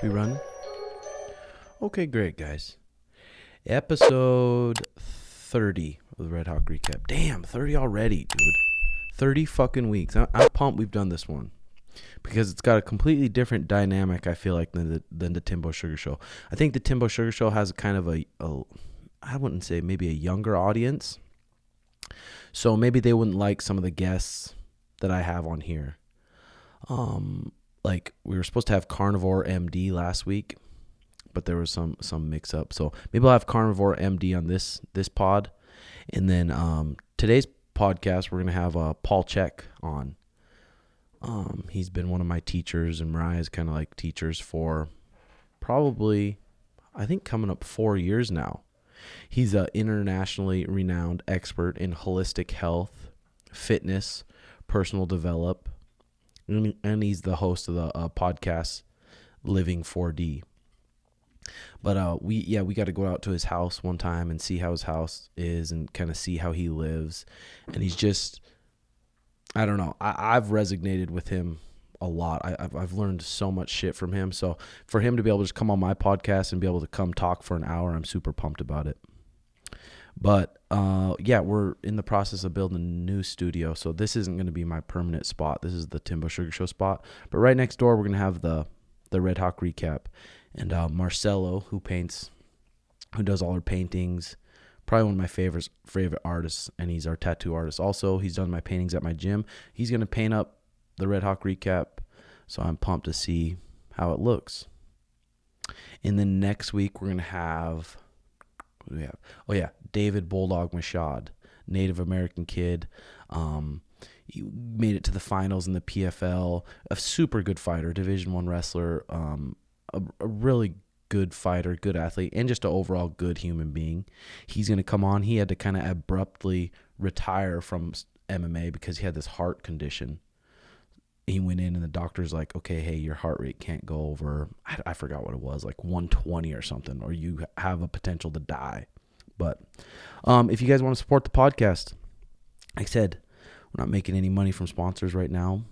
We running? Okay, great, guys. Episode 30 of the RedHawk Recap. Damn, 30 already, dude. 30 fucking weeks. I'm pumped we've done this one because it's got a completely different dynamic, I feel like, than the Timbo Sugar Show. I think the Timbo Sugar Show has a kind of I wouldn't say maybe a younger audience. So maybe they wouldn't like some of the guests that I have on here. Like we were supposed to have Carnivore MD last week, but there was some mix up. So maybe I'll have Carnivore MD on this pod. And then today's podcast, we're going to have Paul Chek on. He's been one of my teachers, and Mariah's kind of like teachers for probably, I think, coming up 4 years now. He's an internationally renowned expert in holistic health, fitness, personal development, and he's the host of the podcast Living 4D. But we got to go out to his house one time and see how his house is and kind of see how he lives. And he's just, I don't know. I've resonated with him a lot. I've learned so much shit from him. So for him to be able to just come on my podcast and be able to come talk for an hour, I'm super pumped about it. But we're in the process of building a new studio. So this isn't going to be my permanent spot. This is the Timbo Sugar Show spot. But right next door, we're going to have the RedHawk Recap. And Marcelo, who does all our paintings, probably one of my favorite artists, and he's our tattoo artist. Also, he's done my paintings at my gym. He's going to paint up the RedHawk Recap, so I'm pumped to see how it looks. And then next week, we're going to have, what do we have? Oh, yeah, David Bulldog Mashad, Native American kid. He made it to the finals in the PFL, a super good fighter, Division I wrestler, a really good fighter, good athlete, and just an overall good human being. He's going to come on. He had to kind of abruptly retire from MMA because he had this heart condition. He went in and the doctor's like, okay, hey, your heart rate can't go over, I forgot what it was, like 120 or something, or you have a potential to die. But if you guys want to support the podcast, like I said, we're not making any money from sponsors right now.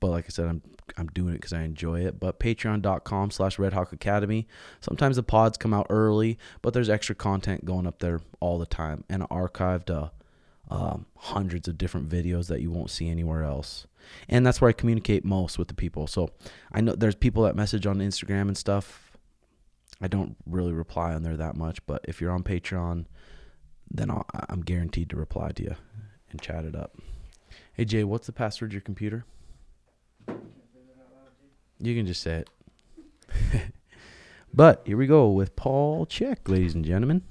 But like I said, I'm doing it because I enjoy it. But patreon.com/RedHawkAcademy. Sometimes the pods come out early, but there's extra content going up there all the time. And archived hundreds of different videos that you won't see anywhere else. And that's where I communicate most with the people. So I know there's people that message on Instagram and stuff. I don't really reply on there that much. But if you're on Patreon, then I'm guaranteed to reply to you and chat it up. Hey, Jay, what's the password to your computer? You can just say it. But here we go with Paul Chek, ladies and gentlemen.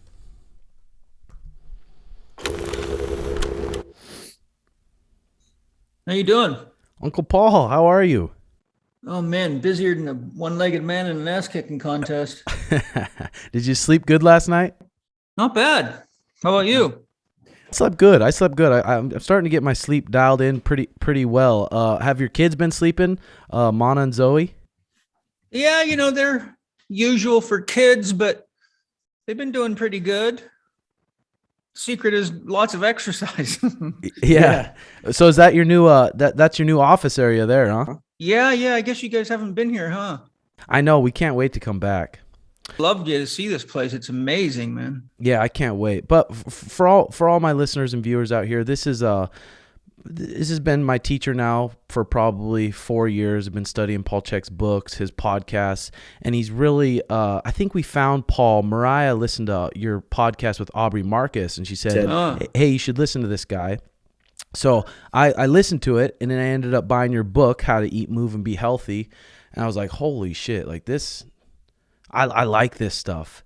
How you doing? Uncle Paul, how are you? Oh, man, busier than a one-legged man in an ass-kicking contest. Did you sleep good last night? Not bad. How about you? I slept good. I'm starting to get my sleep dialed in pretty well. Have your kids been sleeping, Mana and Zoe? Yeah, they're usual for kids, but they've been doing pretty good. Secret is lots of exercise. Yeah. So is that your new that's your new office area there, huh? Yeah. I guess you guys haven't been here, huh? I know. We can't wait to come back. Love you to see this place. It's amazing, man. Yeah, I can't wait. But for all my listeners and viewers out here, this has been my teacher now for probably 4 years. I've been studying Paul Chek's books, his podcasts, and he's really I think we found Paul. Mariah listened to your podcast with Aubrey Marcus, and she said, hey, you should listen to this guy. So I listened to it, and then I ended up buying your book, How to Eat, Move, and Be Healthy. And I was like, holy shit, like this, I like this stuff.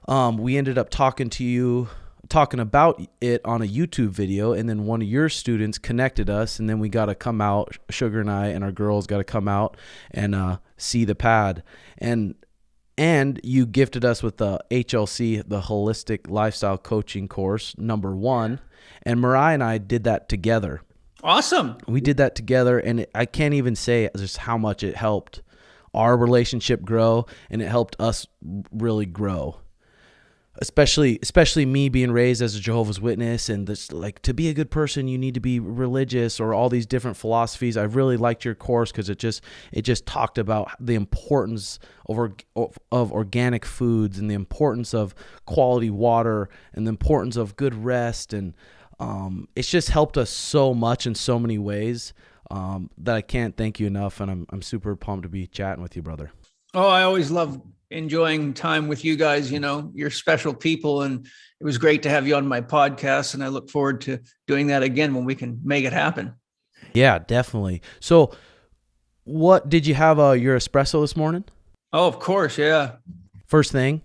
We ended up talking about it on a YouTube video, and then one of your students connected us, and then we got to come out, Sugar and I and our girls got to come out and see the pad. And you gifted us with the HLC, the Holistic Lifestyle Coaching course, #1. And Mariah and I did that together. Awesome. We did that together, and I can't even say just how much it helped our relationship grow, and it helped us really grow. especially me being raised as a Jehovah's Witness, and this, like, to be a good person you need to be religious, or all these different philosophies. I really liked your course because it just talked about the importance of organic foods, and the importance of quality water, and the importance of good rest, and it's just helped us so much in so many ways that I can't thank you enough, and I'm super pumped to be chatting with you, brother. Oh, I always love enjoying time with you guys. You're special people, and it was great to have you on my podcast. And I look forward to doing that again when we can make it happen. Yeah, definitely. So what did you have your espresso this morning? Oh, of course. Yeah. First thing?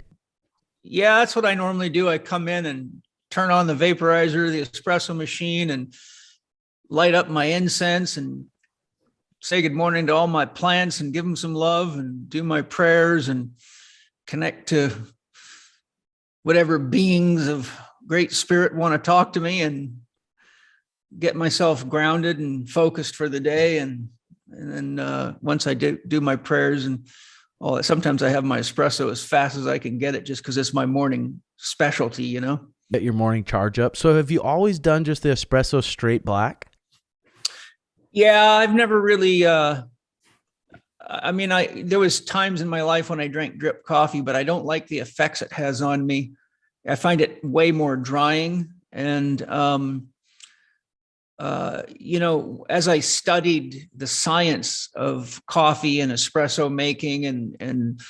Yeah, that's what I normally do. I come in and turn on the vaporizer, the espresso machine, and light up my incense and say good morning to all my plants and give them some love and do my prayers and connect to whatever beings of great spirit want to talk to me, and get myself grounded and focused for the day. And then once I do my prayers and all that, sometimes I have my espresso as fast as I can get it, just because it's my morning specialty, Get your morning charge up. So have you always done just the espresso straight black? Yeah, I've never really, there was times in my life when I drank drip coffee, but I don't like the effects it has on me. I find it way more drying. And, as I studied the science of coffee and espresso making, and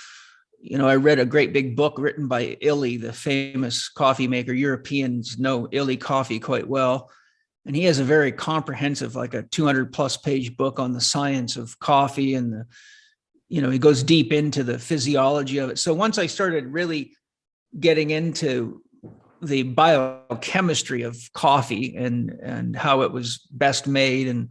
I read a great big book written by Illy, the famous coffee maker. Europeans know Illy coffee quite well. And he has a very comprehensive, like a 200+ page book on the science of coffee, and he goes deep into the physiology of it. So once I started really getting into the biochemistry of coffee and how it was best made, and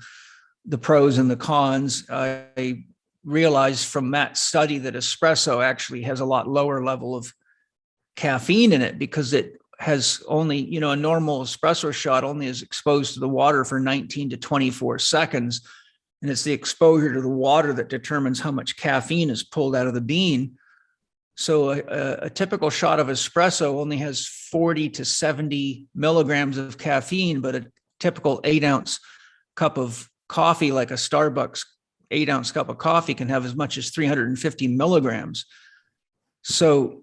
the pros and the cons, I realized from that study that espresso actually has a lot lower level of caffeine in it, because it has only, a normal espresso shot only is exposed to the water for 19 to 24 seconds. And it's the exposure to the water that determines how much caffeine is pulled out of the bean. So a typical shot of espresso only has 40 to 70 milligrams of caffeine, but a typical 8-ounce cup of coffee, like a Starbucks 8-ounce cup of coffee, can have as much as 350 milligrams. So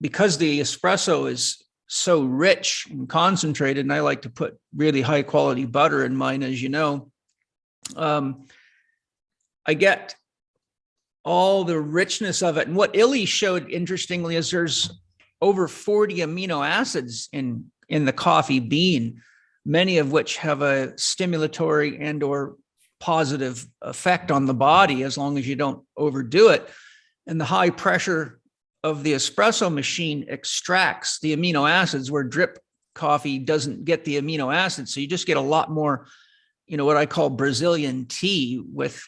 because the espresso is so rich and concentrated, and I like to put really high quality butter in mine, as you know, I get all the richness of it. And what Illy showed, interestingly, is there's over 40 amino acids in the coffee bean, many of which have a stimulatory and or positive effect on the body, as long as you don't overdo it. And the high pressure of the espresso machine extracts the amino acids, where drip coffee doesn't get the amino acids. So you just get a lot more, what I call Brazilian tea, with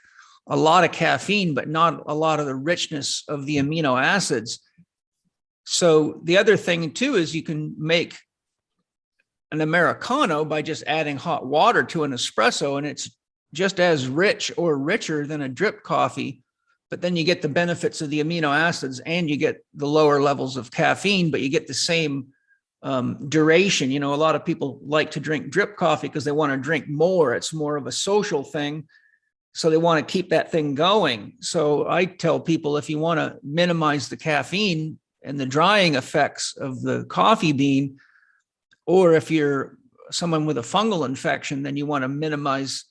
a lot of caffeine, but not a lot of the richness of the amino acids. So the other thing too is you can make an Americano by just adding hot water to an espresso, and it's just as rich or richer than a drip coffee. But then you get the benefits of the amino acids, and you get the lower levels of caffeine, but you get the same duration. A lot of people like to drink drip coffee because they want to drink more. It's more of a social thing. So they want to keep that thing going. So I tell people, if you want to minimize the caffeine and the drying effects of the coffee bean, or if you're someone with a fungal infection, then you want to minimize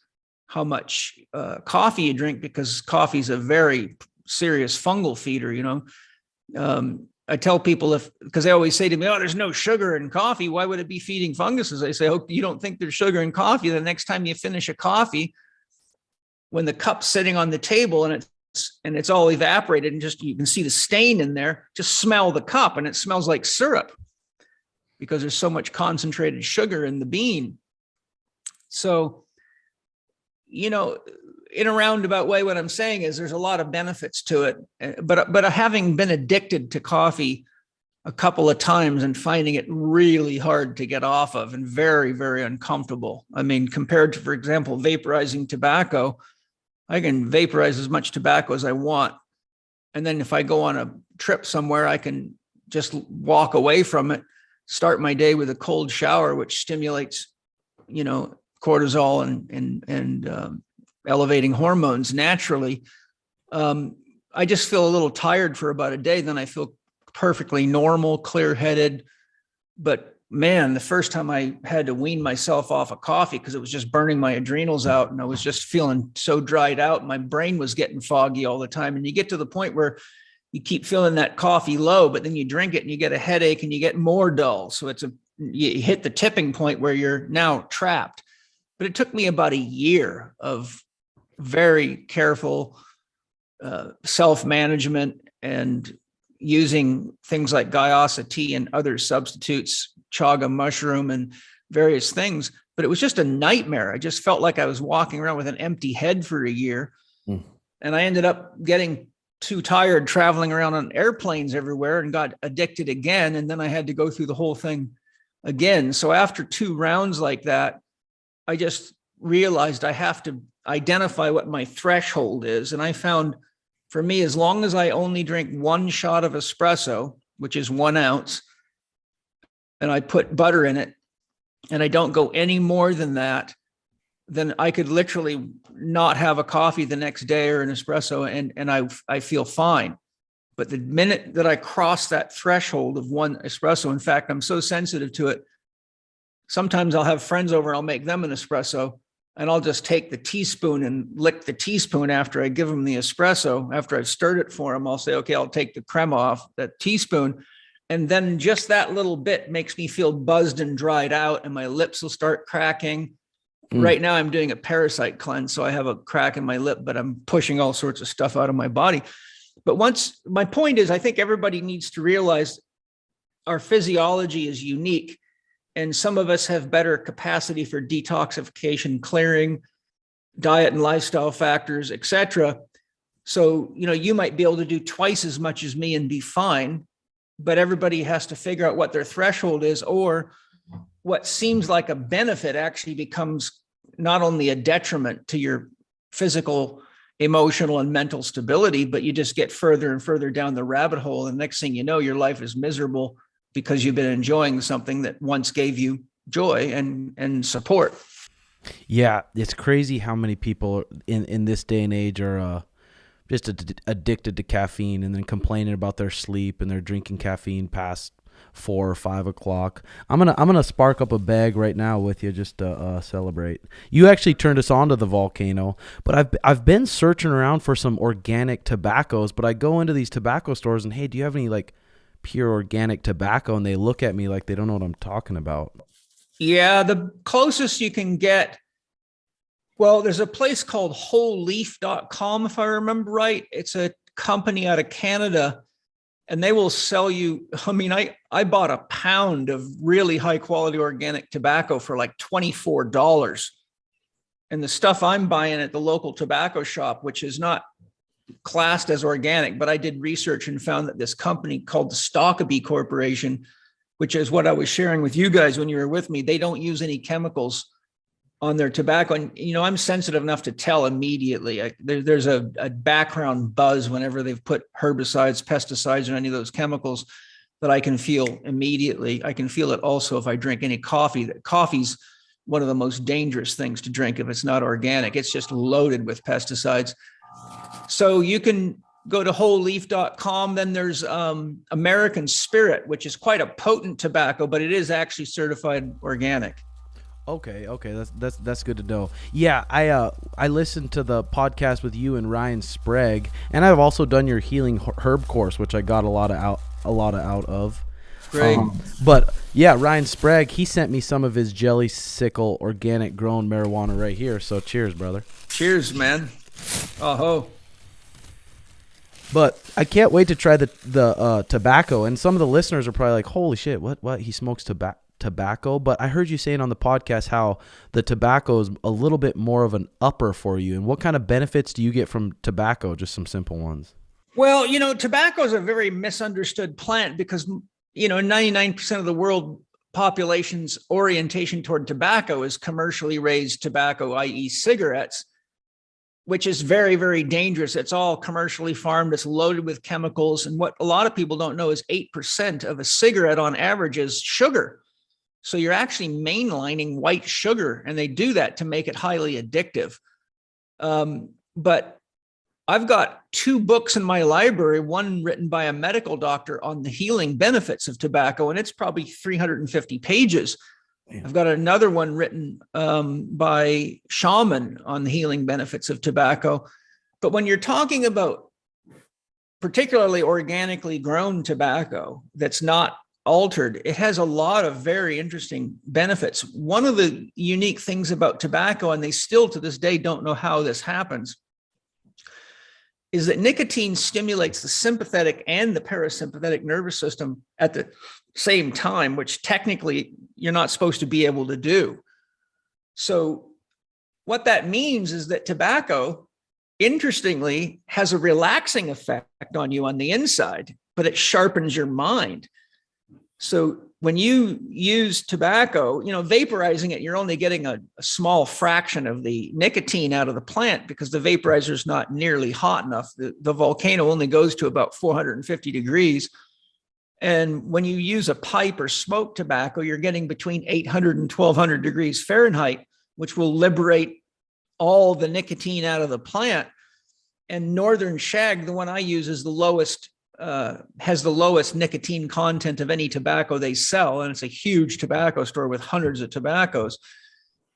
how much coffee you drink, because coffee is a very serious fungal feeder. I tell people, because they always say to me, oh, there's no sugar in coffee, why would it be feeding funguses? I say, oh, you don't think there's sugar in coffee? The next time you finish a coffee, when the cup's sitting on the table and it's all evaporated, and just you can see the stain in there, just smell the cup, and it smells like syrup, because there's so much concentrated sugar in the bean. So, in a roundabout way, what I'm saying is there's a lot of benefits to it. But having been addicted to coffee a couple of times and finding it really hard to get off of, and very, very uncomfortable. I mean, compared to, for example, vaporizing tobacco, I can vaporize as much tobacco as I want. And then if I go on a trip somewhere, I can just walk away from it, start my day with a cold shower, which stimulates, cortisol and elevating hormones naturally. I just feel a little tired for about a day. Then I feel perfectly normal, clear-headed. But man, the first time I had to wean myself off of coffee because it was just burning my adrenals out, and I was just feeling so dried out. My brain was getting foggy all the time. And you get to the point where you keep feeling that coffee low, but then you drink it and you get a headache and you get more dull. So you hit the tipping point where you're now trapped. But it took me about a year of very careful self-management and using things like Guyasa tea and other substitutes, chaga mushroom and various things. But it was just a nightmare. I just felt like I was walking around with an empty head for a year. And I ended up getting too tired traveling around on airplanes everywhere and got addicted again. And then I had to go through the whole thing again. So after 2 rounds like that, I just realized I have to identify what my threshold is. And I found, for me, as long as I only drink 1 shot of espresso, which is 1 ounce, and I put butter in it, and I don't go any more than that, then I could literally not have a coffee the next day or an espresso, and I feel fine. But the minute that I cross that threshold of 1 espresso, in fact, I'm so sensitive to it, sometimes I'll have friends over, I'll make them an espresso, and I'll just take the teaspoon and lick the teaspoon after I give them the espresso. After I've stirred it for them, I'll say, okay, I'll take the crema off that teaspoon. And then just that little bit makes me feel buzzed and dried out, and my lips will start cracking. Right now I'm doing a parasite cleanse, so I have a crack in my lip, but I'm pushing all sorts of stuff out of my body. But my point is, I think everybody needs to realize our physiology is unique. And some of us have better capacity for detoxification, clearing, diet and lifestyle factors, etc. So, you might be able to do twice as much as me and be fine, but everybody has to figure out what their threshold is, or what seems like a benefit actually becomes not only a detriment to your physical, emotional, and mental stability, but you just get further and further down the rabbit hole. And next thing you know, your life is miserable because you've been enjoying something that once gave you joy and support. Yeah, it's crazy how many people in this day and age are just addicted to caffeine, and then complaining about their sleep, and they're drinking caffeine past 4 or 5 o'clock. I'm gonna spark up a bag right now with you just to celebrate. You actually turned us on to the volcano, but I've been searching around for some organic tobaccos, but I go into these tobacco stores and, hey, do you have any like pure organic tobacco? And they look at me like they don't know what I'm talking about. Yeah, the closest you can get, well, there's a place called wholeleaf.com, if I remember right. It's a company out of Canada, and they will sell you, I bought a pound of really high quality organic tobacco for like $24. And the stuff I'm buying at the local tobacco shop, which is not classed as organic, but I did research and found that this company called the Stockabee Corporation, which is what I was sharing with you guys when you were with me, they don't use any chemicals on their tobacco. And, I'm sensitive enough to tell immediately. There's a background buzz whenever they've put herbicides, pesticides, or any of those chemicals that I can feel immediately. I can feel it also if I drink any coffee. Coffee's one of the most dangerous things to drink if it's not organic. It's just loaded with pesticides. So you can go to wholeleaf.com. Then there's American Spirit, which is quite a potent tobacco, but it is actually certified organic. Okay, that's good to know. Yeah, I listened to the podcast with you and Ryan Sprague, and I've also done your healing herb course, which I got a lot out of. Great. But yeah, Ryan Sprague, he sent me some of his Jelly Sickle organic grown marijuana right here. So cheers, brother. Cheers, man. Oh. But I can't wait to try the tobacco. And some of the listeners are probably like, holy shit, what? He smokes tobacco? But I heard you saying on the podcast how the tobacco is a little bit more of an upper for you. And what kind of benefits do you get from tobacco? Just some simple ones. Well, tobacco is a very misunderstood plant because, 99% of the world population's orientation toward tobacco is commercially raised tobacco, i.e. cigarettes. which is very, very dangerous. It's all commercially farmed. It's loaded with chemicals. And what a lot of people don't know is 8% of a cigarette on average is sugar. So you're actually mainlining white sugar, and they do that to make it highly addictive. But I've got 2 books in my library, one written by a medical doctor on the healing benefits of tobacco, and it's probably 350 pages. I've got another one written by shaman on the healing benefits of tobacco. But when you're talking about particularly organically grown tobacco that's not altered, it has a lot of very interesting benefits. One of the unique things about tobacco, and they still to this day don't know how this happens, is that nicotine stimulates the sympathetic and the parasympathetic nervous system at the same time, which technically you're not supposed to be able to do. So what that means is that tobacco, interestingly, has a relaxing effect on you on the inside, but it sharpens your mind. So when you use tobacco, vaporizing it, you're only getting a small fraction of the nicotine out of the plant because the vaporizer is not nearly hot enough. The volcano only goes to about 450 degrees. And when you use a pipe or smoke tobacco, you're getting between 800 and 1200 degrees Fahrenheit, which will liberate all the nicotine out of the plant. And Northern Shag, the one I use, is the lowest, has the lowest nicotine content of any tobacco they sell. And it's a huge tobacco store with hundreds of tobaccos.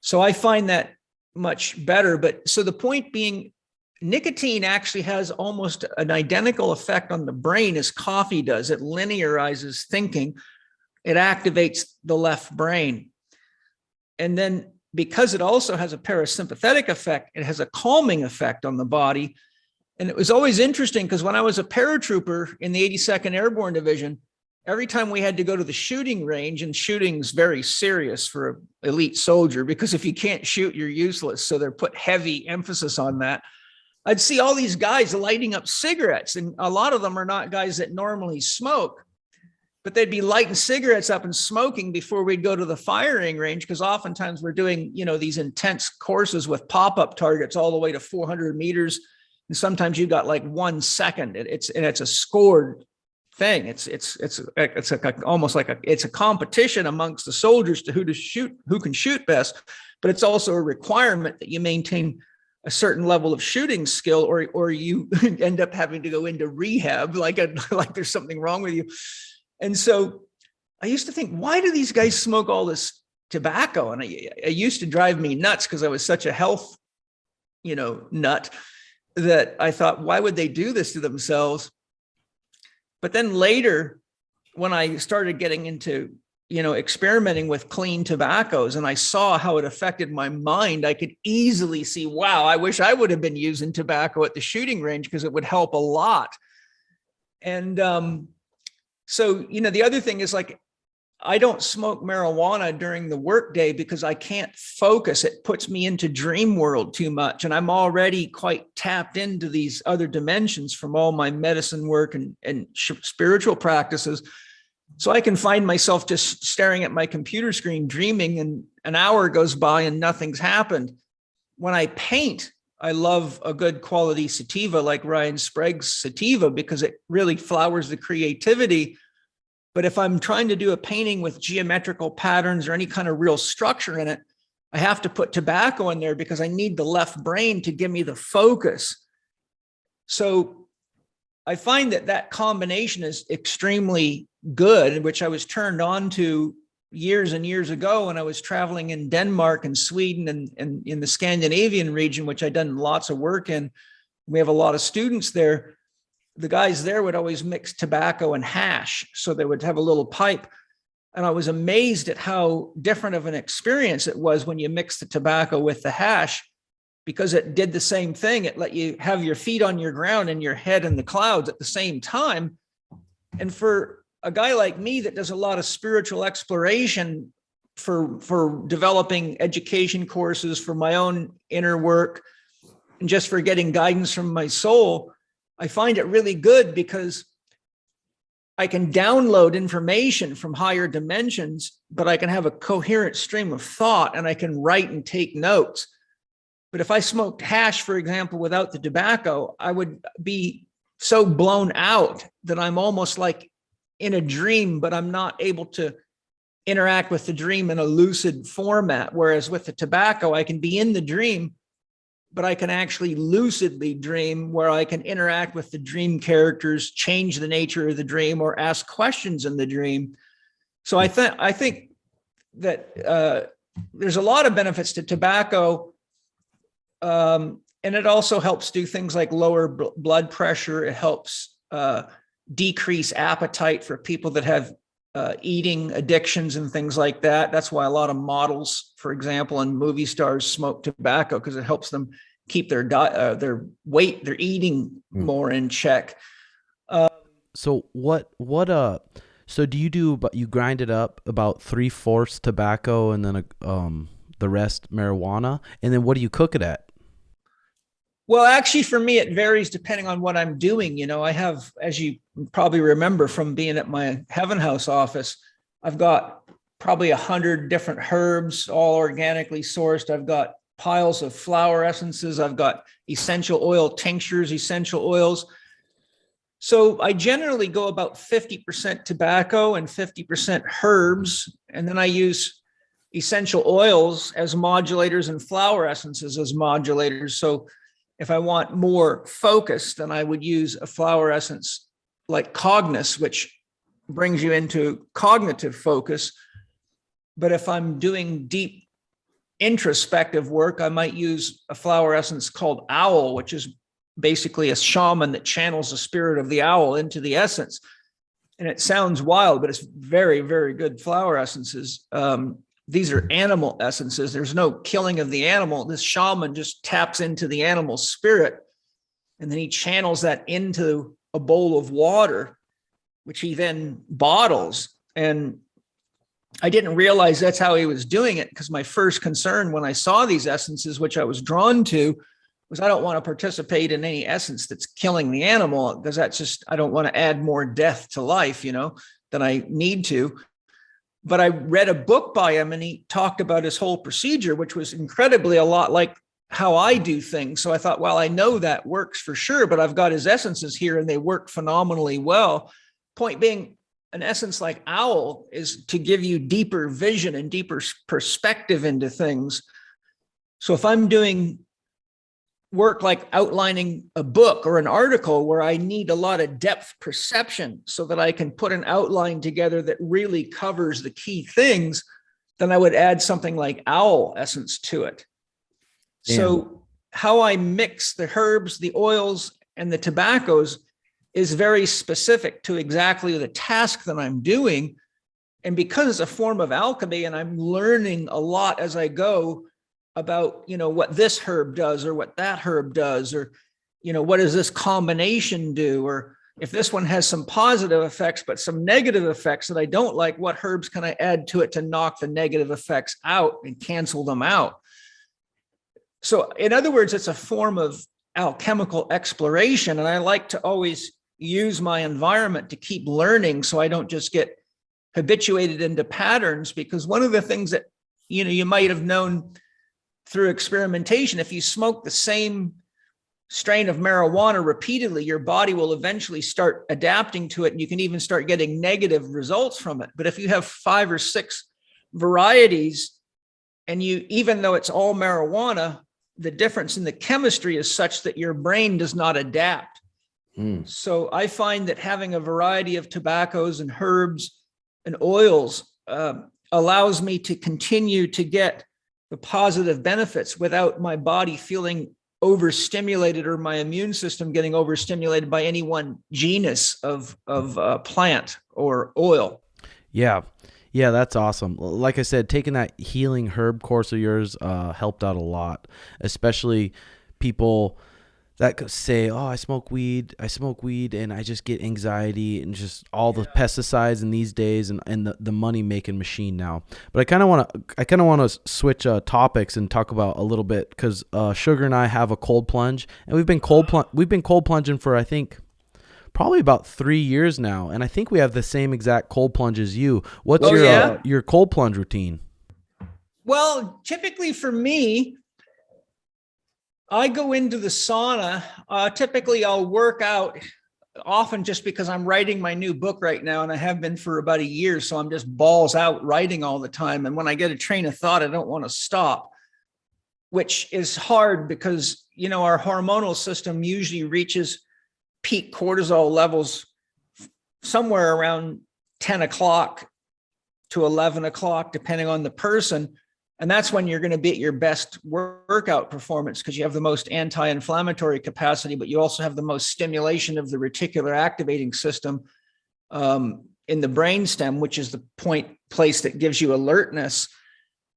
So I find that much better. But so the point being, nicotine actually has almost an identical effect on the brain as coffee does. It linearizes thinking. It activates the left brain. And then because it also has a parasympathetic effect, it has a calming effect on the body. And it was always interesting because when I was a paratrooper in the 82nd Airborne Division, every time we had to go to the shooting range, and shooting's very serious for an elite soldier because if you can't shoot, you're useless. So they're put heavy emphasis on that. I'd see all these guys lighting up cigarettes, and a lot of them are not guys that normally smoke, but they'd be lighting cigarettes up and smoking before we'd go to the firing range. Because oftentimes we're doing, these intense courses with pop-up targets all the way to 400 meters. And sometimes you got like 1 second. It's a scored thing. It's almost like it's a competition amongst the soldiers to who can shoot best, but it's also a requirement that you maintain a certain level of shooting skill, or you end up having to go into rehab, like there's something wrong with you. And so I used to think, why do these guys smoke all this tobacco? And it used to drive me nuts because I was such a health, nut, that I thought, why would they do this to themselves? But then later, when I started getting into experimenting with clean tobaccos, and I saw how it affected my mind, I could easily see, wow, I wish I would have been using tobacco at the shooting range because it would help a lot. And so, the other thing is, like, I don't smoke marijuana during the workday because I can't focus. It puts me into dream world too much. And I'm already quite tapped into these other dimensions from all my medicine work and spiritual practices. So I can find myself just staring at my computer screen, dreaming, and an hour goes by and nothing's happened. When I paint, I love a good quality sativa like Ryan Sprague's sativa because it really flowers the creativity. But if I'm trying to do a painting with geometrical patterns or any kind of real structure in it, I have to put tobacco in there because I need the left brain to give me the focus. So I find that combination is extremely good, which I was turned on to years and years ago when I was traveling in Denmark and Sweden and in the Scandinavian region, which I'd done lots of work in. We have a lot of students there. The guys there would always mix tobacco and hash. So they would have a little pipe. And I was amazed at how different of an experience it was when you mix the tobacco with the hash, because it did the same thing. It let you have your feet on your ground and your head in the clouds at the same time. And for a guy like me that does a lot of spiritual exploration for developing education courses, for my own inner work, and just for getting guidance from my soul, I find it really good because I can download information from higher dimensions, but I can have a coherent stream of thought and I can write and take notes. But if I smoked hash, for example, without the tobacco, I would be so blown out that I'm almost like in a dream, but I'm not able to interact with the dream in a lucid format. Whereas with the tobacco, I can be in the dream, but I can actually lucidly dream, where I can interact with the dream characters, change the nature of the dream, or ask questions in the dream. So I think that there's a lot of benefits to tobacco. And it also helps do things like lower blood pressure. It helps decrease appetite for people that have eating addictions and things like that. That's why a lot of models, for example, and movie stars smoke tobacco, because it helps them keep their weight, their eating more in check. So so do you but you grind it up about 3/4 tobacco and then the rest marijuana, and then what do you cook it at? Well, actually, for me, it varies depending on what I'm doing. You know, I have, as you probably remember from being at my Heaven House office, I've got probably 100 different herbs, all organically sourced. I've got piles of flower essences. I've got essential oil tinctures, essential oils. So I generally go about 50% tobacco and 50% herbs. And then I use essential oils as modulators and flower essences as modulators. So if I want more focus, then I would use a flower essence like Cognos, which brings you into cognitive focus. But if I'm doing deep introspective work, I might use a flower essence called Owl, which is basically a shaman that channels the spirit of the owl into the essence. And it sounds wild, but it's very, very good flower essences. These are animal essences. There's no killing of the animal. This shaman just taps into the animal spirit, and then he channels that into a bowl of water, which he then bottles. And I didn't realize that's how he was doing it, because my first concern when I saw these essences, which I was drawn to, was I don't want to participate in any essence that's killing the animal, because that's just, I don't want to add more death to life, than I need to. But I read a book by him, and he talked about his whole procedure, which was incredibly a lot like how I do things. So I thought, well, I know that works for sure, but I've got his essences here and they work phenomenally well. Point being, an essence like Owl is to give you deeper vision and deeper perspective into things. So if I'm doing work like outlining a book or an article where I need a lot of depth perception so that I can put an outline together that really covers the key things, then I would add something like Owl essence to it. Damn. So how I mix the herbs, the oils, and the tobaccos is very specific to exactly the task that I'm doing. And because it's a form of alchemy and I'm learning a lot as I go about, what this herb does or what that herb does, or, what does this combination do? Or if this one has some positive effects, but some negative effects that I don't like, what herbs can I add to it to knock the negative effects out and cancel them out? So in other words, it's a form of alchemical exploration. And I like to always use my environment to keep learning, so I don't just get habituated into patterns. Because one of the things that, you might have known through experimentation, if you smoke the same strain of marijuana repeatedly, your body will eventually start adapting to it, and you can even start getting negative results from it. But if you have 5 or 6 varieties, and even though it's all marijuana, the difference in the chemistry is such that your brain does not adapt. So I find that having a variety of tobaccos and herbs and oils allows me to continue to get the positive benefits without my body feeling overstimulated or my immune system getting overstimulated by any one genus of plant or oil. Yeah, that's awesome. Like I said, taking that healing herb course of yours helped out a lot, especially people that say, oh, I smoke weed and I just get anxiety and just all the pesticides in these days and the money making machine now. But I kind of want to switch topics and talk about a little bit, because Sugar and I have a cold plunge, and we've been cold plunging for, I think, probably about 3 years now, and I think we have the same exact cold plunge as you. What's your cold plunge routine? Well, typically for me, I go into the sauna. Typically, I'll work out often just because I'm writing my new book right now, and I have been for about a year. So I'm just balls out writing all the time. And when I get a train of thought, I don't want to stop, which is hard because, our hormonal system usually reaches peak cortisol levels somewhere around 10 o'clock to 11 o'clock, depending on the person. And that's when you're going to be at your best workout performance because you have the most anti-inflammatory capacity, but you also have the most stimulation of the reticular activating system in the brainstem, which is the place that gives you alertness.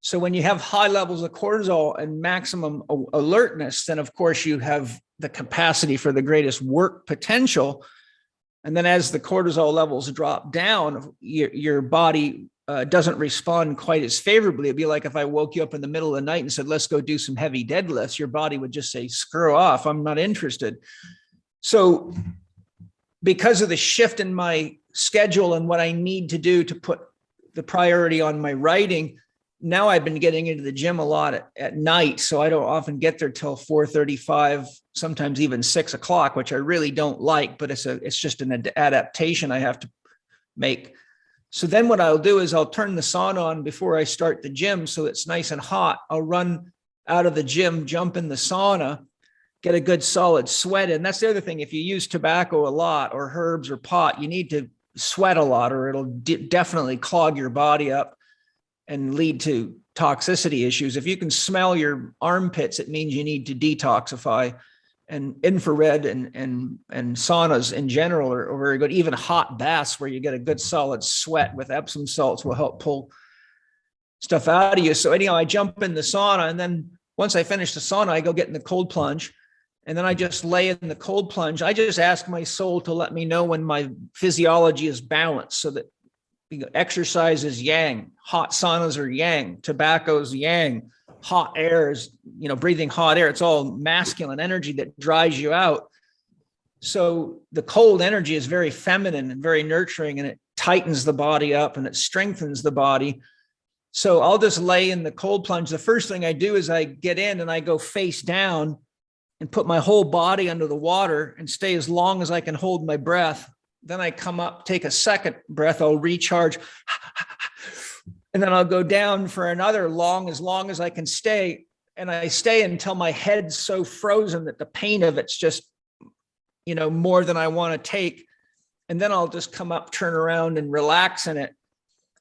So when you have high levels of cortisol and maximum alertness, then of course you have the capacity for the greatest work potential. And then as the cortisol levels drop down, your body doesn't respond quite as favorably. It'd be like if I woke you up in the middle of the night and said, let's go do some heavy deadlifts. Your body would just say, screw off, I'm not interested. So because of the shift in my schedule and what I need to do to put the priority on my writing, now I've been getting into the gym a lot at night. So I don't often get there till 4:35, sometimes even 6 o'clock, which I really don't like, but it's just an adaptation I have to make. So then what I'll do is I'll turn the sauna on before I start the gym. So it's nice and hot. I'll run out of the gym, jump in the sauna, get a good solid sweat in. That's the other thing. If you use tobacco a lot or herbs or pot, you need to sweat a lot or it'll definitely clog your body up and lead to toxicity issues. If you can smell your armpits, it means you need to detoxify. And infrared and saunas in general are very good. Even hot baths where you get a good solid sweat with Epsom salts will help pull stuff out of you. So anyhow, I jump in the sauna, and then once I finish the sauna, I go get in the cold plunge, and then I just lay in the cold plunge. I just ask my soul to let me know when my physiology is balanced, so that exercise is yang, hot saunas are yang, tobacco is yang, hot air is, breathing hot air. It's all masculine energy that dries you out. So the cold energy is very feminine and very nurturing, and it tightens the body up and it strengthens the body. So I'll just lay in the cold plunge. The first thing I do is I get in and I go face down and put my whole body under the water and stay as long as I can hold my breath. Then I come up, take a second breath, I'll recharge. And then I'll go down for another as long as I can stay. And I stay until my head's so frozen that the pain of it's just, more than I want to take. And then I'll just come up, turn around and relax in it.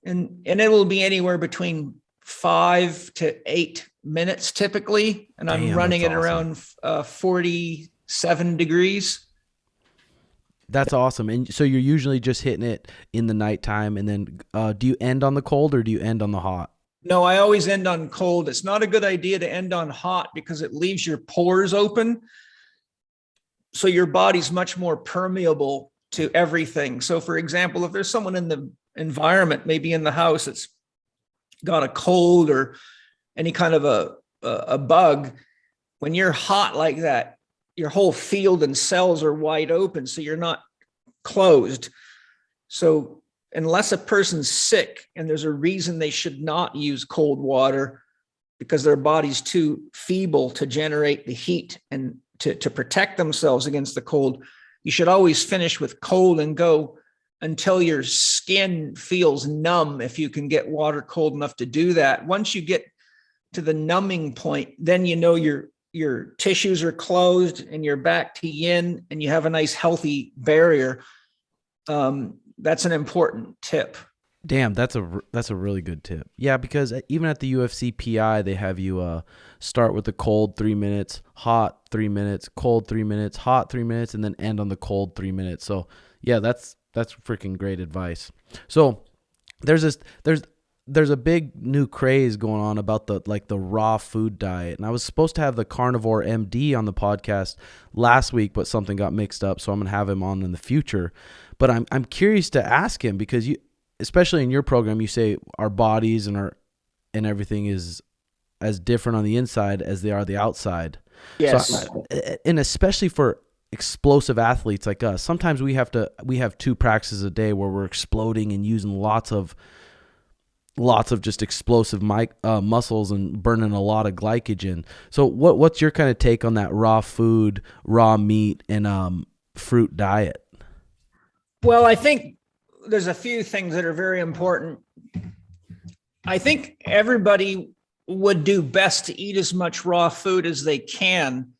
And it will be anywhere between 5 to 8 minutes typically. And I'm running it around 47 degrees. That's awesome. And so you're usually just hitting it in the nighttime, and then do you end on the cold or do you end on the hot? No, I always end on cold. It's not a good idea to end on hot because it leaves your pores open. So your body's much more permeable to everything. So for example, if there's someone in the environment, maybe in the house, that's got a cold or any kind of a bug, when you're hot like that, your whole field and cells are wide open, so you're not closed. So unless a person's sick and there's a reason they should not use cold water because their body's too feeble to generate the heat and to protect themselves against the cold, you should always finish with cold and go until your skin feels numb, if you can get water cold enough to do that. Once you get to the numbing point, then your tissues are closed and you're back to yin and you have a nice healthy barrier. That's an important tip. Damn, that's a really good tip. Yeah, because even at the UFC PI, they have you start with the cold 3 minutes, hot 3 minutes, cold 3 minutes, hot 3 minutes, and then end on the cold 3 minutes. So yeah, that's freaking great advice. So there's a big new craze going on about the raw food diet. And I was supposed to have the carnivore MD on the podcast last week, but something got mixed up. So I'm going to have him on in the future, but I'm curious to ask him because especially in your program, you say our bodies and everything is as different on the inside as they are the outside. Yes. So, and especially for explosive athletes like us, sometimes we have 2 practices a day where we're exploding and using lots of lots of just explosive muscles and burning a lot of glycogen. So what's your kind of take on that raw food, raw meat, and fruit diet? Well, I think there's a few things that are very important. I think everybody would do best to eat as much raw food as they can,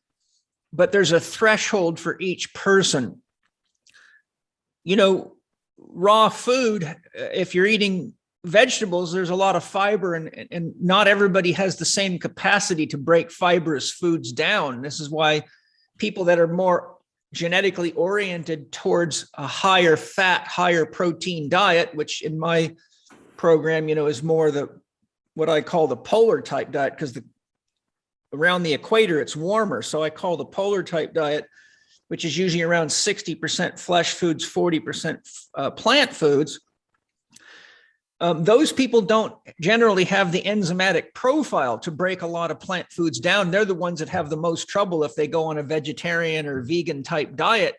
but there's a threshold for each person. You know, raw food, if you're eating vegetables, there's a lot of fiber, and not everybody has the same capacity to break fibrous foods down. This is why people that are more genetically oriented towards a higher fat, higher protein diet, which in my program, you know, is more what I call the polar type diet, because around the equator, it's warmer. So I call the polar type diet, which is usually around 60% flesh foods, 40% plant foods. Those people don't generally have the enzymatic profile to break a lot of plant foods down. They're the ones that have the most trouble if they go on a vegetarian or vegan type diet,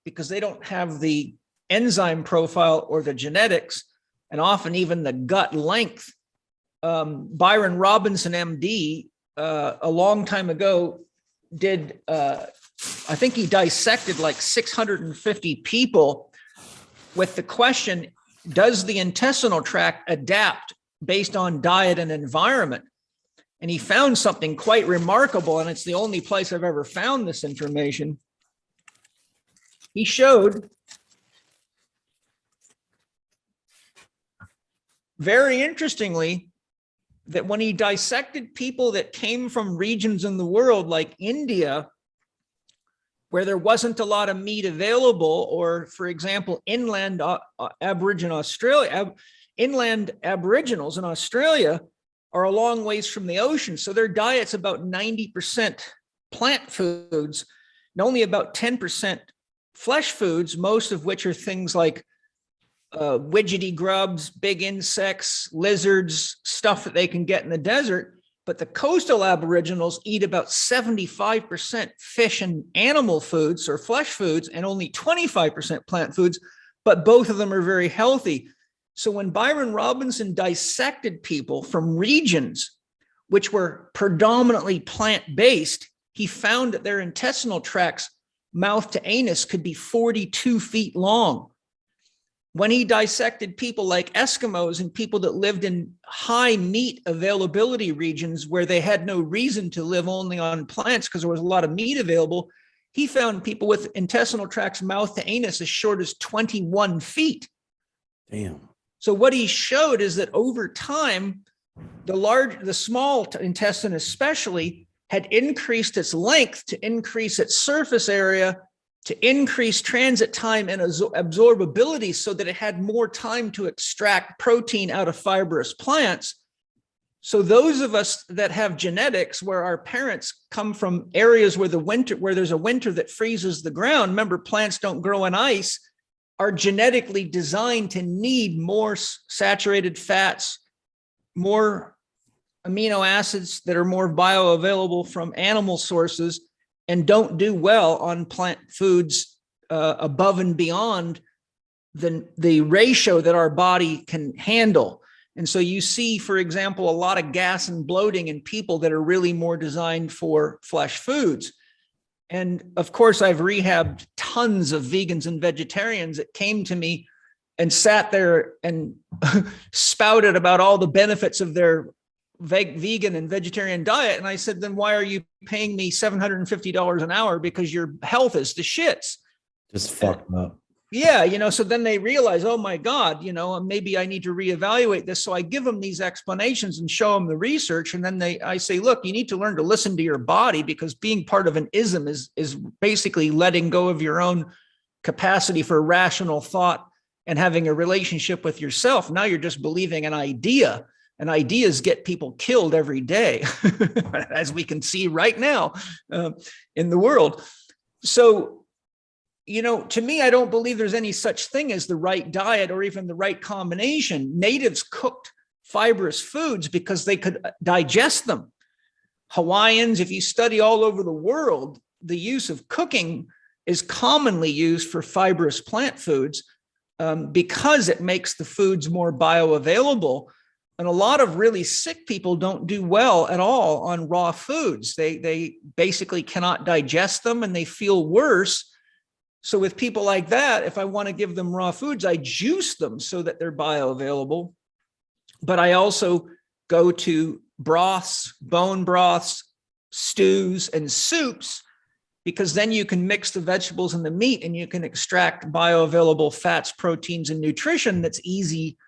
because they don't have the enzyme profile or the genetics, and often even the gut length. Byron Robinson, MD, a long time ago did, I think he dissected like 650 people with the question, does the intestinal tract adapt based on diet and environment? And he found something quite remarkable, and it's the only place I've ever found this information. He showed, very interestingly, that when he dissected people that came from regions in the world like India, where there wasn't a lot of meat available, or for example, inland Aboriginals in Australia are a long ways from the ocean. So their diet's about 90% plant foods and only about 10% flesh foods, most of which are things like widgety grubs, big insects, lizards, stuff that they can get in the desert. But the coastal Aboriginals eat about 75% fish and animal foods or flesh foods and only 25% plant foods, but both of them are very healthy. So when Byron Robinson dissected people from regions which were predominantly plant-based, he found that their intestinal tracts, mouth to anus, could be 42 feet long. When he dissected people like Eskimos and people that lived in high meat availability regions where they had no reason to live only on plants because there was a lot of meat available, he found people with intestinal tracts, mouth to anus, as short as 21 feet. Damn. So what he showed is that over time, the small intestine especially had increased its length to increase its surface area, to increase transit time and absorbability, so that it had more time to extract protein out of fibrous plants. So those of us that have genetics where our parents come from areas where there's a winter that freezes the ground, remember, plants don't grow in ice, are genetically designed to need more saturated fats, more amino acids that are more bioavailable from animal sources, and don't do well on plant foods above and beyond the ratio that our body can handle. And so you see, for example, a lot of gas and bloating in people that are really more designed for flesh foods. And of course, I've rehabbed tons of vegans and vegetarians that came to me and sat there and spouted about all the benefits of their vegan and vegetarian diet. And I said, then why are you paying me $750 an hour? Because your health is the shits. Just fucked up. Yeah. So then they realize, oh my God, maybe I need to reevaluate this. So I give them these explanations and show them the research. And then I say, look, you need to learn to listen to your body, because being part of an ism is basically letting go of your own capacity for rational thought and having a relationship with yourself. Now you're just believing an idea. And ideas get people killed every day, as we can see right now in the world. So, to me, I don't believe there's any such thing as the right diet or even the right combination. Natives cooked fibrous foods because they could digest them. Hawaiians, if you study all over the world, the use of cooking is commonly used for fibrous plant foods because it makes the foods more bioavailable. And a lot of really sick people don't do well at all on raw foods. They basically cannot digest them and they feel worse. So with people like that, if I want to give them raw foods, I juice them so that they're bioavailable. But I also go to broths, bone broths, stews, and soups, because then you can mix the vegetables and the meat and you can extract bioavailable fats, proteins, and nutrition that's easy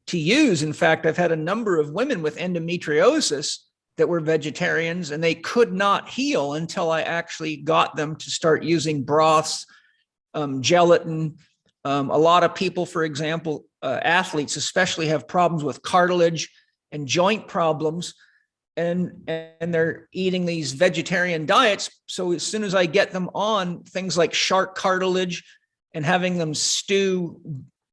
to use. In fact, I've had a number of women with endometriosis that were vegetarians and they could not heal until I actually got them to start using broths, gelatin. A lot of people, for example, athletes especially, have problems with cartilage and joint problems, and they're eating these vegetarian diets. So as soon as I get them on things like shark cartilage and having them stew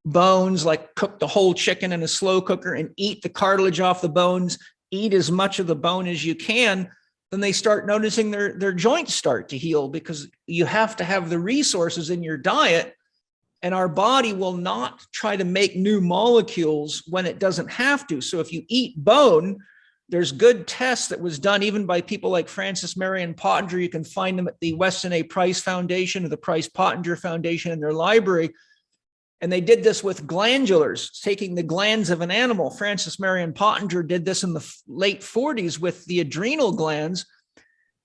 bones, like cook the whole chicken in a slow cooker and eat the cartilage off the bones, eat as much of the bone as you can, then they start noticing their joints start to heal, because you have to have the resources in your diet, and our body will not try to make new molecules when it doesn't have to. So if you eat bone, there's good tests that was done even by people like Francis Marion Pottinger. You can find them at the Weston A. Price Foundation or the Price Pottinger Foundation in their library. And they did this with glandulars, taking the glands of an animal. Francis Marion Pottinger did this in the late 40s with the adrenal glands.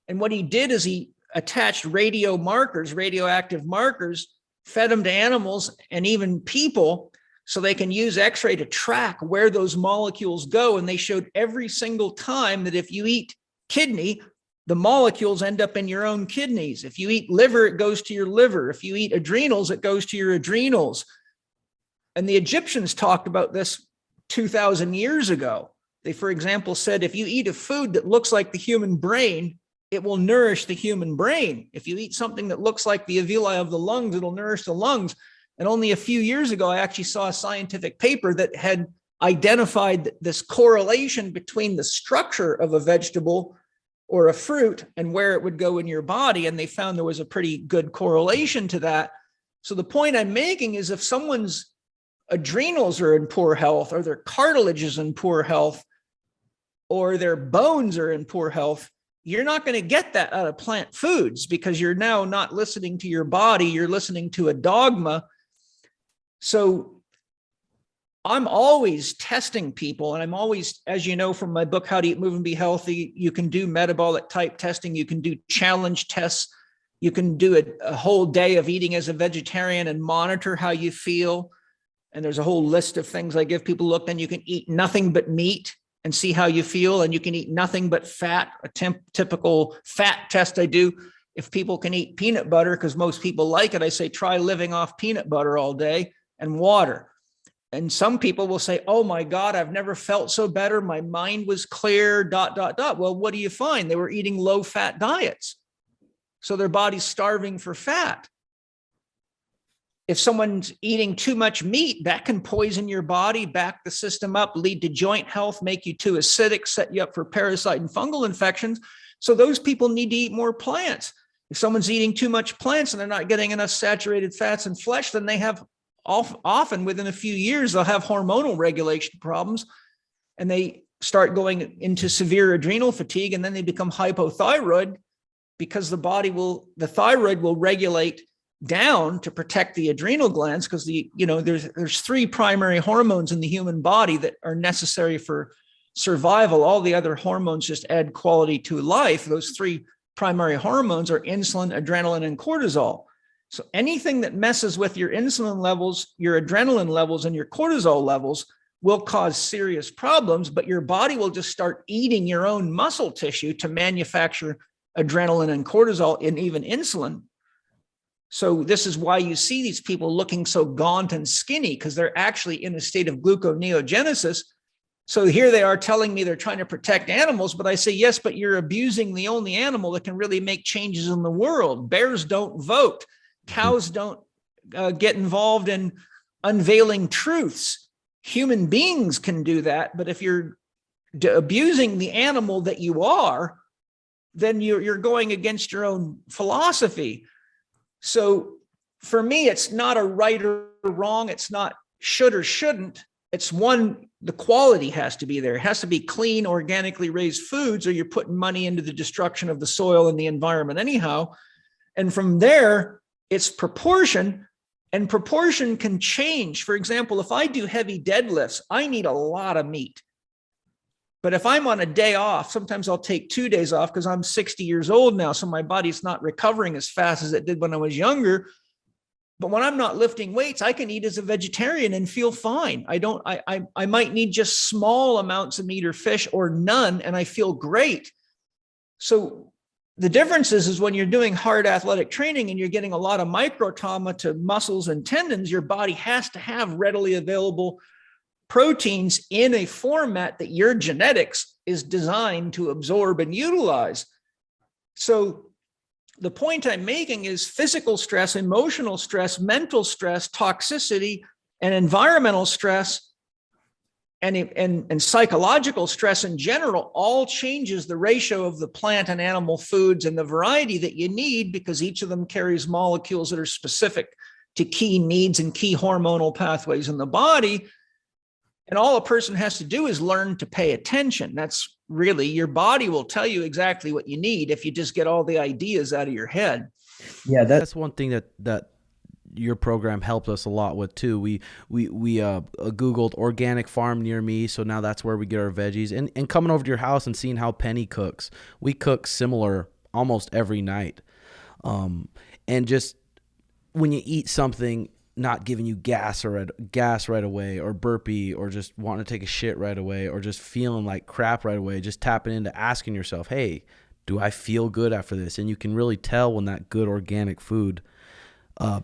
And what he did is he attached radioactive markers, fed them to animals and even people, so they can use X-ray to track where those molecules go. And they showed every single time that if you eat kidney, the molecules end up in your own kidneys. If you eat liver, it goes to your liver. If you eat adrenals, it goes to your adrenals. And the Egyptians talked about this 2,000 years ago. They, for example, said, if you eat a food that looks like the human brain, it will nourish the human brain. If you eat something that looks like the alveoli of the lungs, it'll nourish the lungs. And only a few years ago, I actually saw a scientific paper that had identified this correlation between the structure of a vegetable or a fruit and where it would go in your body. And they found there was a pretty good correlation to that. So the point I'm making is, if someone's adrenals are in poor health, or their cartilage is in poor health, or their bones are in poor health, you're not going to get that out of plant foods, because you're now not listening to your body. You're listening to a dogma. So I'm always testing people, and I'm always, as you know from my book, How to Eat, Move, and Be Healthy, you can do metabolic type testing. You can do challenge tests. You can do a whole day of eating as a vegetarian and monitor how you feel. And there's a whole list of things I give people. Look, then you can eat nothing but meat and see how you feel. And you can eat nothing but fat, a typical fat test I do. If people can eat peanut butter, because most people like it, I say, try living off peanut butter all day and water. And some people will say, oh my God, I've never felt so better. My mind was clear, ... Well, what do you find? They were eating low fat diets. So their body's starving for fat. If someone's eating too much meat, that can poison your body, back the system up, lead to joint health, make you too acidic, set you up for parasite and fungal infections. So those people need to eat more plants. If someone's eating too much plants and they're not getting enough saturated fats and flesh, then they have often within a few years, they'll have hormonal regulation problems, and they start going into severe adrenal fatigue, and then they become hypothyroid, because the thyroid will regulate down to protect the adrenal glands, because there's three primary hormones in the human body that are necessary for survival. All the other hormones just add quality to life. Those three primary hormones are insulin, adrenaline, and cortisol. So anything that messes with your insulin levels, your adrenaline levels, and your cortisol levels will cause serious problems, but your body will just start eating your own muscle tissue to manufacture adrenaline and cortisol and even insulin. So this is why you see these people looking so gaunt and skinny, because they're actually in a state of gluconeogenesis. So here they are telling me they're trying to protect animals, but I say, yes, but you're abusing the only animal that can really make changes in the world. Bears don't vote. Cows don't get involved in unveiling truths. Human beings can do that. But if you're abusing the animal that you are, then you're going against your own philosophy. So for me, it's not a right or wrong. It's not should or shouldn't. It's one the quality has to be there. It has to be clean, organically raised foods, or you're putting money into the destruction of the soil and the environment anyhow. And from there, it's proportion, and proportion can change. For example, if I do heavy deadlifts, I need a lot of meat. But if I'm on a day off, sometimes I'll take 2 days off because I'm 60 years old now, so my body's not recovering as fast as it did when I was younger. But when I'm not lifting weights, I can eat as a vegetarian and feel fine. I might need just small amounts of meat or fish or none, and I feel great. So the difference is when you're doing hard athletic training and you're getting a lot of micro trauma to muscles and tendons, your body has to have readily available proteins in a format that your genetics is designed to absorb and utilize. So the point I'm making is physical stress, emotional stress, mental stress, toxicity, and environmental stress and psychological stress in general all changes the ratio of the plant and animal foods and the variety that you need, because each of them carries molecules that are specific to key needs and key hormonal pathways in the body. And all a person has to do is learn to pay attention. That's really, your body will tell you exactly what you need if you just get all the ideas out of your head. Yeah, that's one thing that your program helped us a lot with too. We Googled organic farm near me, so now that's where we get our veggies. And coming over to your house and seeing how Penny cooks, we cook similar almost every night. And just when you eat something not giving you gas right away, or burpee, or just wanting to take a shit right away, or just feeling like crap right away, just tapping into asking yourself, hey, do I feel good after this? And you can really tell when that good organic food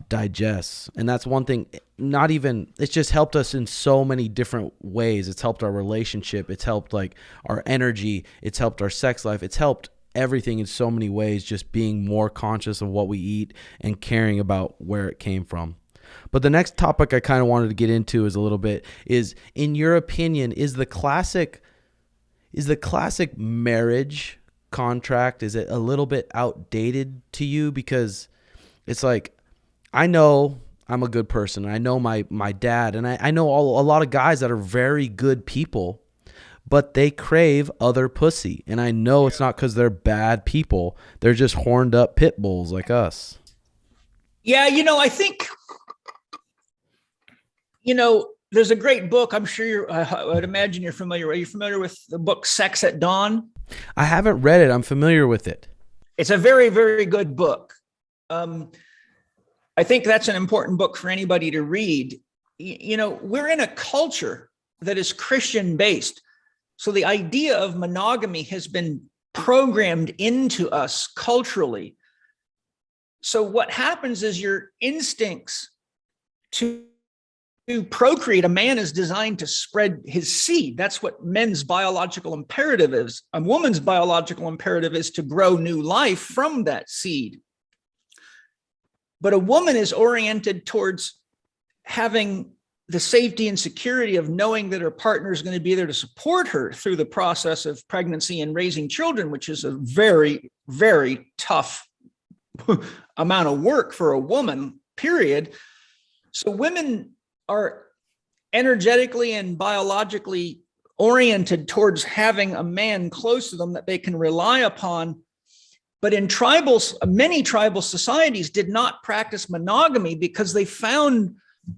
digests. And that's one thing. It's just helped us in so many different ways. It's helped our relationship. It's helped like our energy. It's helped our sex life. It's helped everything in so many ways, just being more conscious of what we eat and caring about where it came from. But the next topic I kind of wanted to get into is in your opinion, is the classic marriage contract, is it a little bit outdated to you? Because it's like, I know I'm a good person. I know my dad, and I know a lot of guys that are very good people, but they crave other pussy. And I know it's not because they're bad people. They're just horned up pit bulls like us. Yeah, I think, there's a great book. I'm sure I would imagine you're familiar. Are you familiar with the book Sex at Dawn? I haven't read it. I'm familiar with it. It's a very, very good book. I think that's an important book for anybody to read. We're in a culture that is Christian based. So the idea of monogamy has been programmed into us culturally. So what happens is your instincts to procreate, a man is designed to spread his seed. That's what men's biological imperative is. A woman's biological imperative is to grow new life from that seed. But a woman is oriented towards having the safety and security of knowing that her partner is going to be there to support her through the process of pregnancy and raising children, which is a very, very tough amount of work for a woman, period. So women are energetically and biologically oriented towards having a man close to them that they can rely upon. But in many tribal societies did not practice monogamy because they found,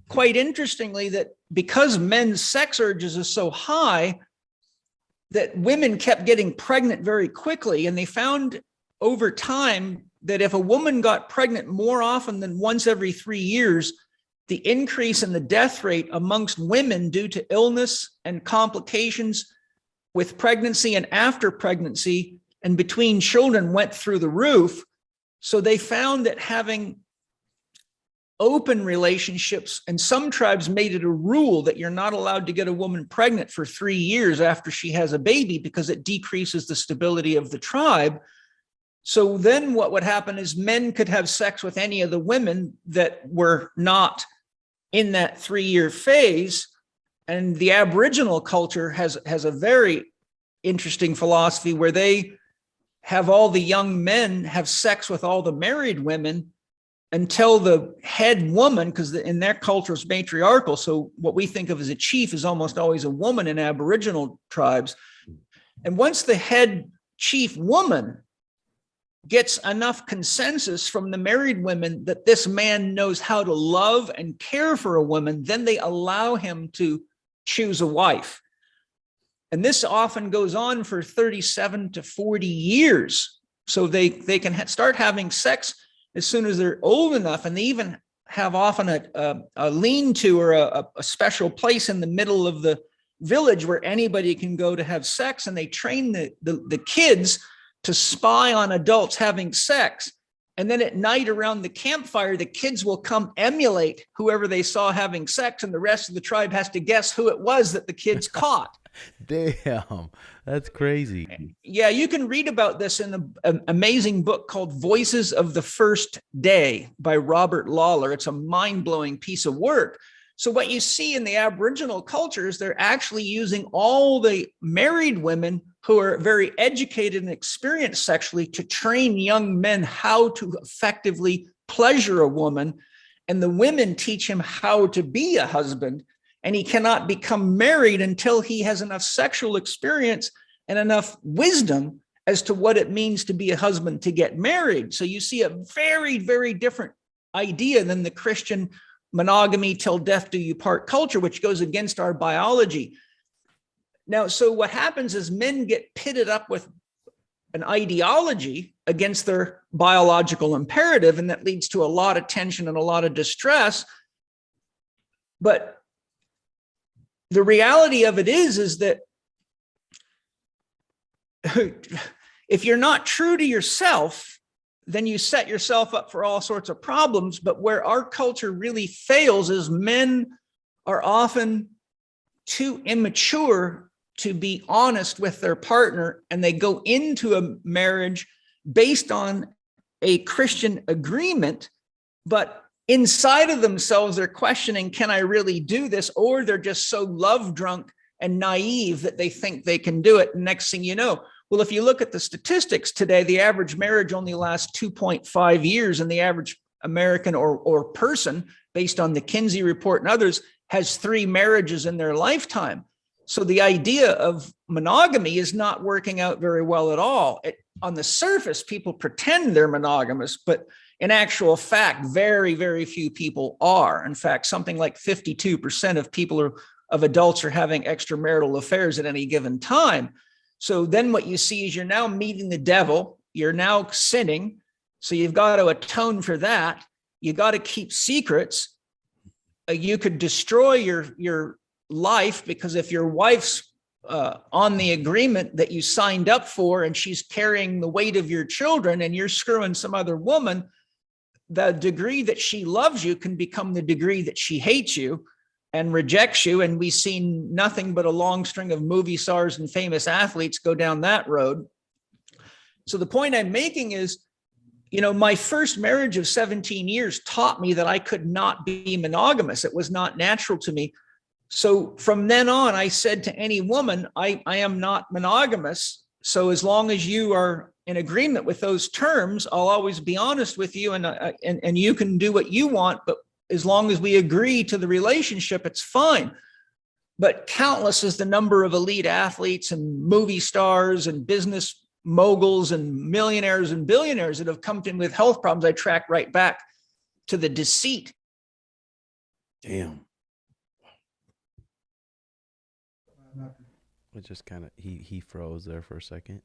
quite interestingly, that because men's sex urges are so high, that women kept getting pregnant very quickly. And they found over time that if a woman got pregnant more often than once every 3 years, the increase in the death rate amongst women due to illness and complications with pregnancy and after pregnancy and between children went through the roof. So they found that having open relationships, and some tribes made it a rule that you're not allowed to get a woman pregnant for 3 years after she has a baby because it decreases the stability of the tribe. So then what would happen is men could have sex with any of the women that were not in that 3-year phase. And the Aboriginal culture has a very interesting philosophy where they have all the young men have sex with all the married women until the head woman, because in their culture it's matriarchal. So what we think of as a chief is almost always a woman in Aboriginal tribes. And once the head chief woman gets enough consensus from the married women that this man knows how to love and care for a woman, then they allow him to choose a wife. And this often goes on for 37 to 40 years. So they can start having sex as soon as they're old enough, and they even have often a lean-to or a special place in the middle of the village where anybody can go to have sex, and they train the kids to spy on adults having sex. And then at night around the campfire, the kids will come emulate whoever they saw having sex, and the rest of the tribe has to guess who it was that the kids caught. Damn, that's crazy. Yeah, you can read about this in an amazing book called Voices of the First Day by Robert Lawler. It's a mind-blowing piece of work. So what you see in the Aboriginal cultures, they're actually using all the married women who are very educated and experienced sexually to train young men how to effectively pleasure a woman. And the women teach him how to be a husband. And he cannot become married until he has enough sexual experience and enough wisdom as to what it means to be a husband to get married. So you see a very, very different idea than the Christian monogamy till death do you part culture, which goes against our biology. Now, so what happens is men get pitted up with an ideology against their biological imperative, and that leads to a lot of tension and a lot of distress. But the reality of it is that if you're not true to yourself, then you set yourself up for all sorts of problems. But where our culture really fails is men are often too immature to be honest with their partner, and they go into a marriage based on a Christian agreement, but inside of themselves, they're questioning, can I really do this? Or they're just so love drunk and naive that they think they can do it. And next thing you know, well, if you look at the statistics today, the average marriage only lasts 2.5 years, and the average American or person, based on the Kinsey report and others, has 3 marriages in their lifetime. So the idea of monogamy is not working out very well at all. On the surface, people pretend they're monogamous, but in actual fact, very, very few people are. In fact, something like 52% of people of adults are having extramarital affairs at any given time. So then what you see is you're now meeting the devil, you're now sinning. So you've got to atone for that. You got to keep secrets. You could destroy your life, because if your wife's on the agreement that you signed up for and she's carrying the weight of your children and you're screwing some other woman, the degree that she loves you can become the degree that she hates you and rejects you. And we've seen nothing but a long string of movie stars and famous athletes go down that road. So the point I'm making is, my first marriage of 17 years taught me that I could not be monogamous. It was not natural to me. So from then on, I said to any woman, I am not monogamous. So as long as you are in agreement with those terms, I'll always be honest with you, and you can do what you want, but as long as we agree to the relationship, it's fine. But countless is the number of elite athletes and movie stars and business moguls and millionaires and billionaires that have come in with health problems. I track right back to the deceit. Damn. It just kind of, he froze there for a second.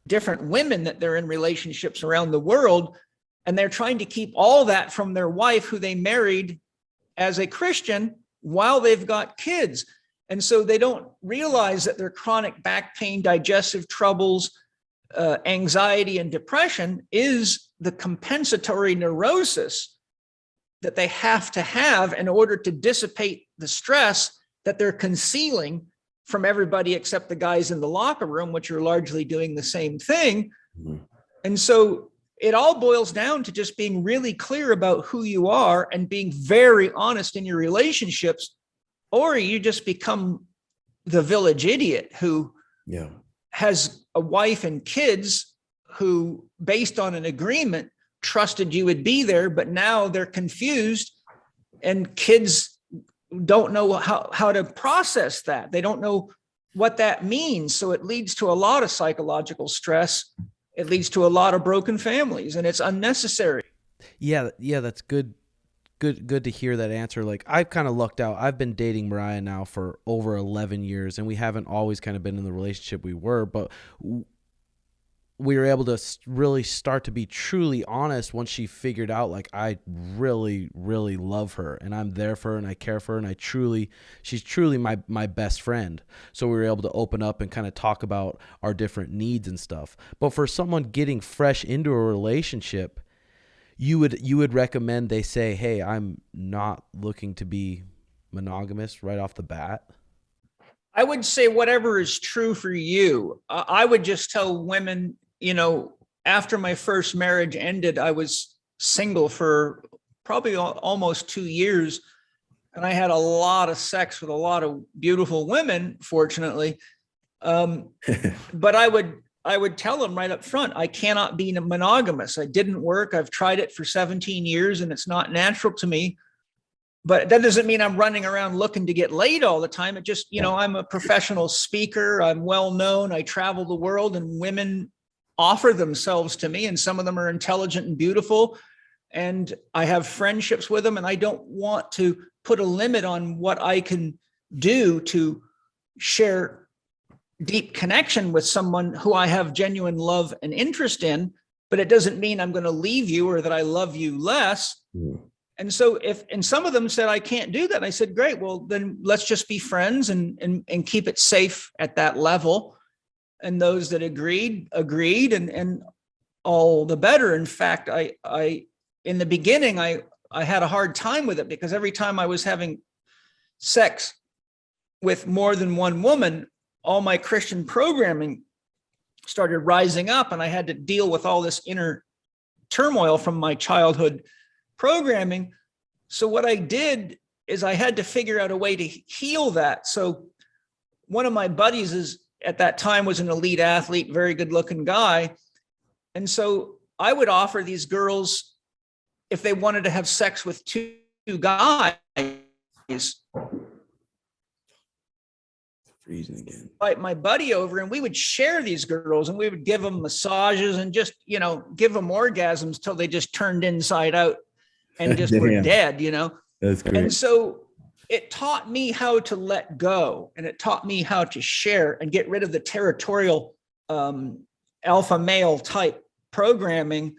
Different women that they're in relationships around the world, and they're trying to keep all that from their wife, who they married as a Christian, while they've got kids. And so they don't realize that their chronic back pain, digestive troubles, anxiety, and depression is the compensatory neurosis that they have to have in order to dissipate the stress that they're concealing from everybody except the guys in the locker room, which are largely doing the same thing. Mm-hmm. And so it all boils down to just being really clear about who you are and being very honest in your relationships, or you just become the village idiot who has a wife and kids who, based on an agreement, trusted you would be there, but now they're confused, and kids don't know how to process that. They don't know what that means. So it leads to a lot of psychological stress. It leads to a lot of broken families, and it's unnecessary. Yeah, that's good to hear that answer. Like, I've kind of lucked out. I've been dating Mariah now for over 11 years, and we haven't always kind of been in the relationship we were, but we were able to really start to be truly honest once she figured out, like, I really, really love her, and I'm there for her, and I care for her, and she's truly my best friend. So we were able to open up and kind of talk about our different needs and stuff. But for someone getting fresh into a relationship, you would recommend they say, hey, I'm not looking to be monogamous right off the bat? I would say whatever is true for you. I would just tell women, after my first marriage ended, I was single for probably almost 2 years. And I had a lot of sex with a lot of beautiful women, fortunately. But I would tell them right up front, I cannot be monogamous. I didn't work. I've tried it for 17 years and it's not natural to me. But that doesn't mean I'm running around looking to get laid all the time. It just, I'm a professional speaker. I'm well known. I travel the world, and women offer themselves to me, and some of them are intelligent and beautiful. And I have friendships with them, and I don't want to put a limit on what I can do to share deep connection with someone who I have genuine love and interest in. But it doesn't mean I'm going to leave you or that I love you less. And so and some of them said, I can't do that. And I said, great, well, then let's just be friends and keep it safe at that level. And those that agreed, and all the better. In fact, I in the beginning, I had a hard time with it, because every time I was having sex with more than one woman, all my Christian programming started rising up, and I had to deal with all this inner turmoil from my childhood programming. So what I did is I had to figure out a way to heal that. So one of my buddies at that time was an elite athlete, very good looking guy. And so I would offer these girls, if they wanted to have sex with two guys, freezing again. invite my buddy over, and we would share these girls, and we would give them massages and just, give them orgasms till they just turned inside out and just were dead, That's great. And so it taught me how to let go, and it taught me how to share and get rid of the territorial alpha male type programming.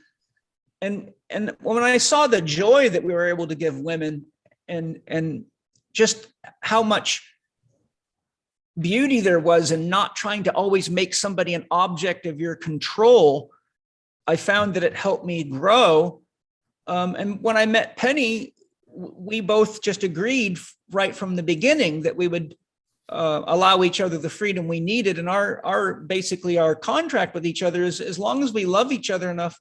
And when I saw the joy that we were able to give women, and just how much beauty there was in not trying to always make somebody an object of your control, I found that it helped me grow. And when I met Penny, we both just agreed right from the beginning that we would allow each other the freedom we needed. And basically our contract with each other is, as long as we love each other enough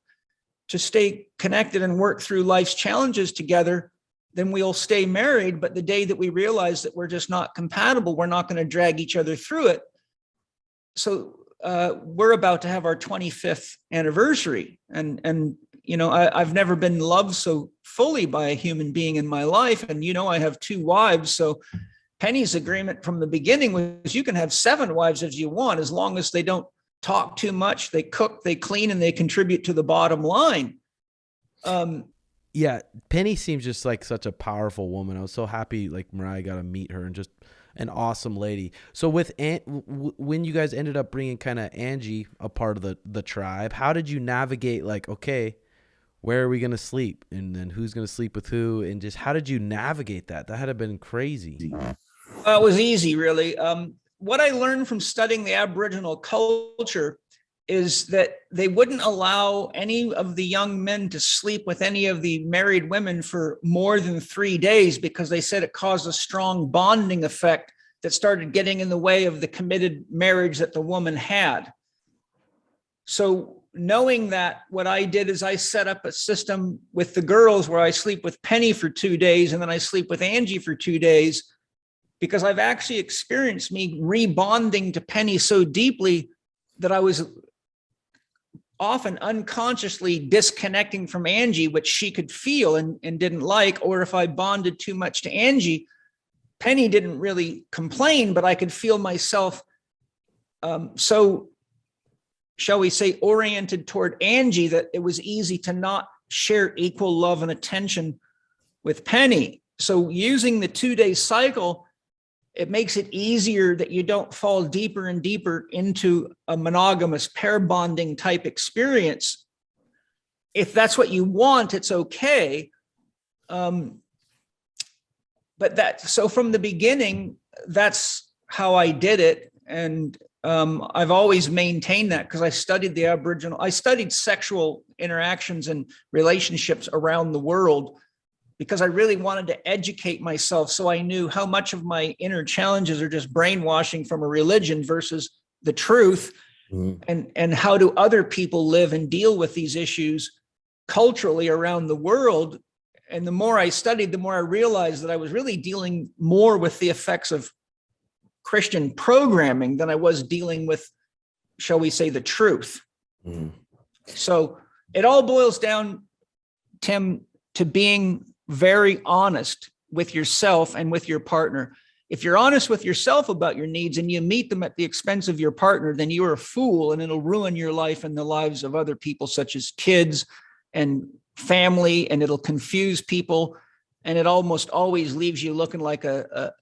to stay connected and work through life's challenges together, then we'll stay married. But the day that we realize that we're just not compatible, we're not going to drag each other through it. So we're about to have our 25th anniversary. And I've never been loved so fully by a human being in my life. And, I have 2 wives. So Penny's agreement from the beginning was, you can have 7 wives as you want, as long as they don't talk too much, they cook, they clean, and they contribute to the bottom line. Yeah, Penny seems just like such a powerful woman. I was so happy like Mariah got to meet her, and just an awesome lady. So with when you guys ended up bringing kind of Angie a part of the tribe, how did you navigate, like, okay, where are we going to sleep, and then who's going to sleep with who, and just how did you navigate that? That had to have been crazy. It was easy, really. What I learned from studying the Aboriginal culture is that they wouldn't allow any of the young men to sleep with any of the married women for more than 3 days, because they said it caused a strong bonding effect that started getting in the way of the committed marriage that the woman had. So knowing that, what I did is I set up a system with the girls where I sleep with Penny for 2 days, and then I sleep with Angie for 2 days, because I've actually experienced me rebonding to Penny so deeply that I was often unconsciously disconnecting from Angie, which she could feel and didn't like, or if I bonded too much to Angie, Penny didn't really complain, but I could feel myself so, shall we say, oriented toward Angie that it was easy to not share equal love and attention with Penny. So using the 2-day cycle, it makes it easier that you don't fall deeper and deeper into a monogamous pair bonding type experience. If that's what you want, it's okay. But so from the beginning, that's how I did it. And I've always maintained that because I studied sexual interactions and relationships around the world because I really wanted to educate myself. So I knew how much of my inner challenges are just brainwashing from a religion versus the truth. And how do other people live and deal with these issues culturally around the world. And the more I studied, the more I realized that I was really dealing more with the effects of Christian programming than I was dealing with, shall we say, the truth. So it all boils down, Tim, to being very honest with yourself and with your partner. If you're honest with yourself about your needs and you meet them at the expense of your partner, then you are a fool and it'll ruin your life and the lives of other people, such as kids and family, and it'll confuse people, and it almost always leaves you looking like a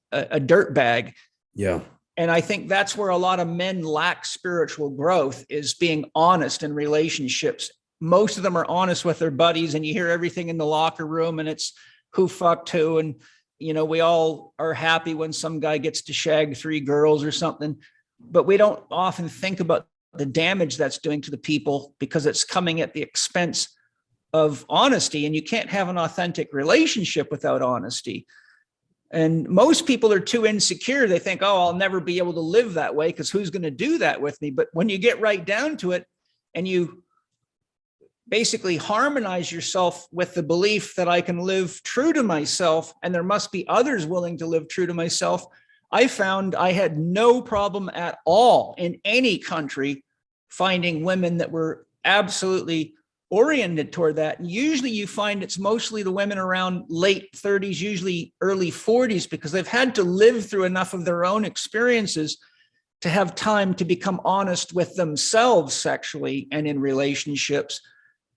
dirt bag. Yeah. And I think that's where a lot of men lack spiritual growth, is being honest in relationships. Most of them are honest with their buddies, and you hear everything in the locker room, and it's who fucked who. And, you know, we all are happy when some guy gets to shag 3 girls or something, but we don't often think about the damage that's doing to the people because it's coming at the expense of honesty, and you can't have an authentic relationship without honesty. And most people are too insecure. They think, oh, I'll never be able to live that way because who's going to do that with me? But when you get right down to it and you basically harmonize yourself with the belief that I can live true to myself and there must be others willing to live true to myself, I found I had no problem at all in any country finding women that were absolutely oriented toward that. And usually you find it's mostly the women around late 30s, usually early 40s, because they've had to live through enough of their own experiences to have time to become honest with themselves sexually and in relationships.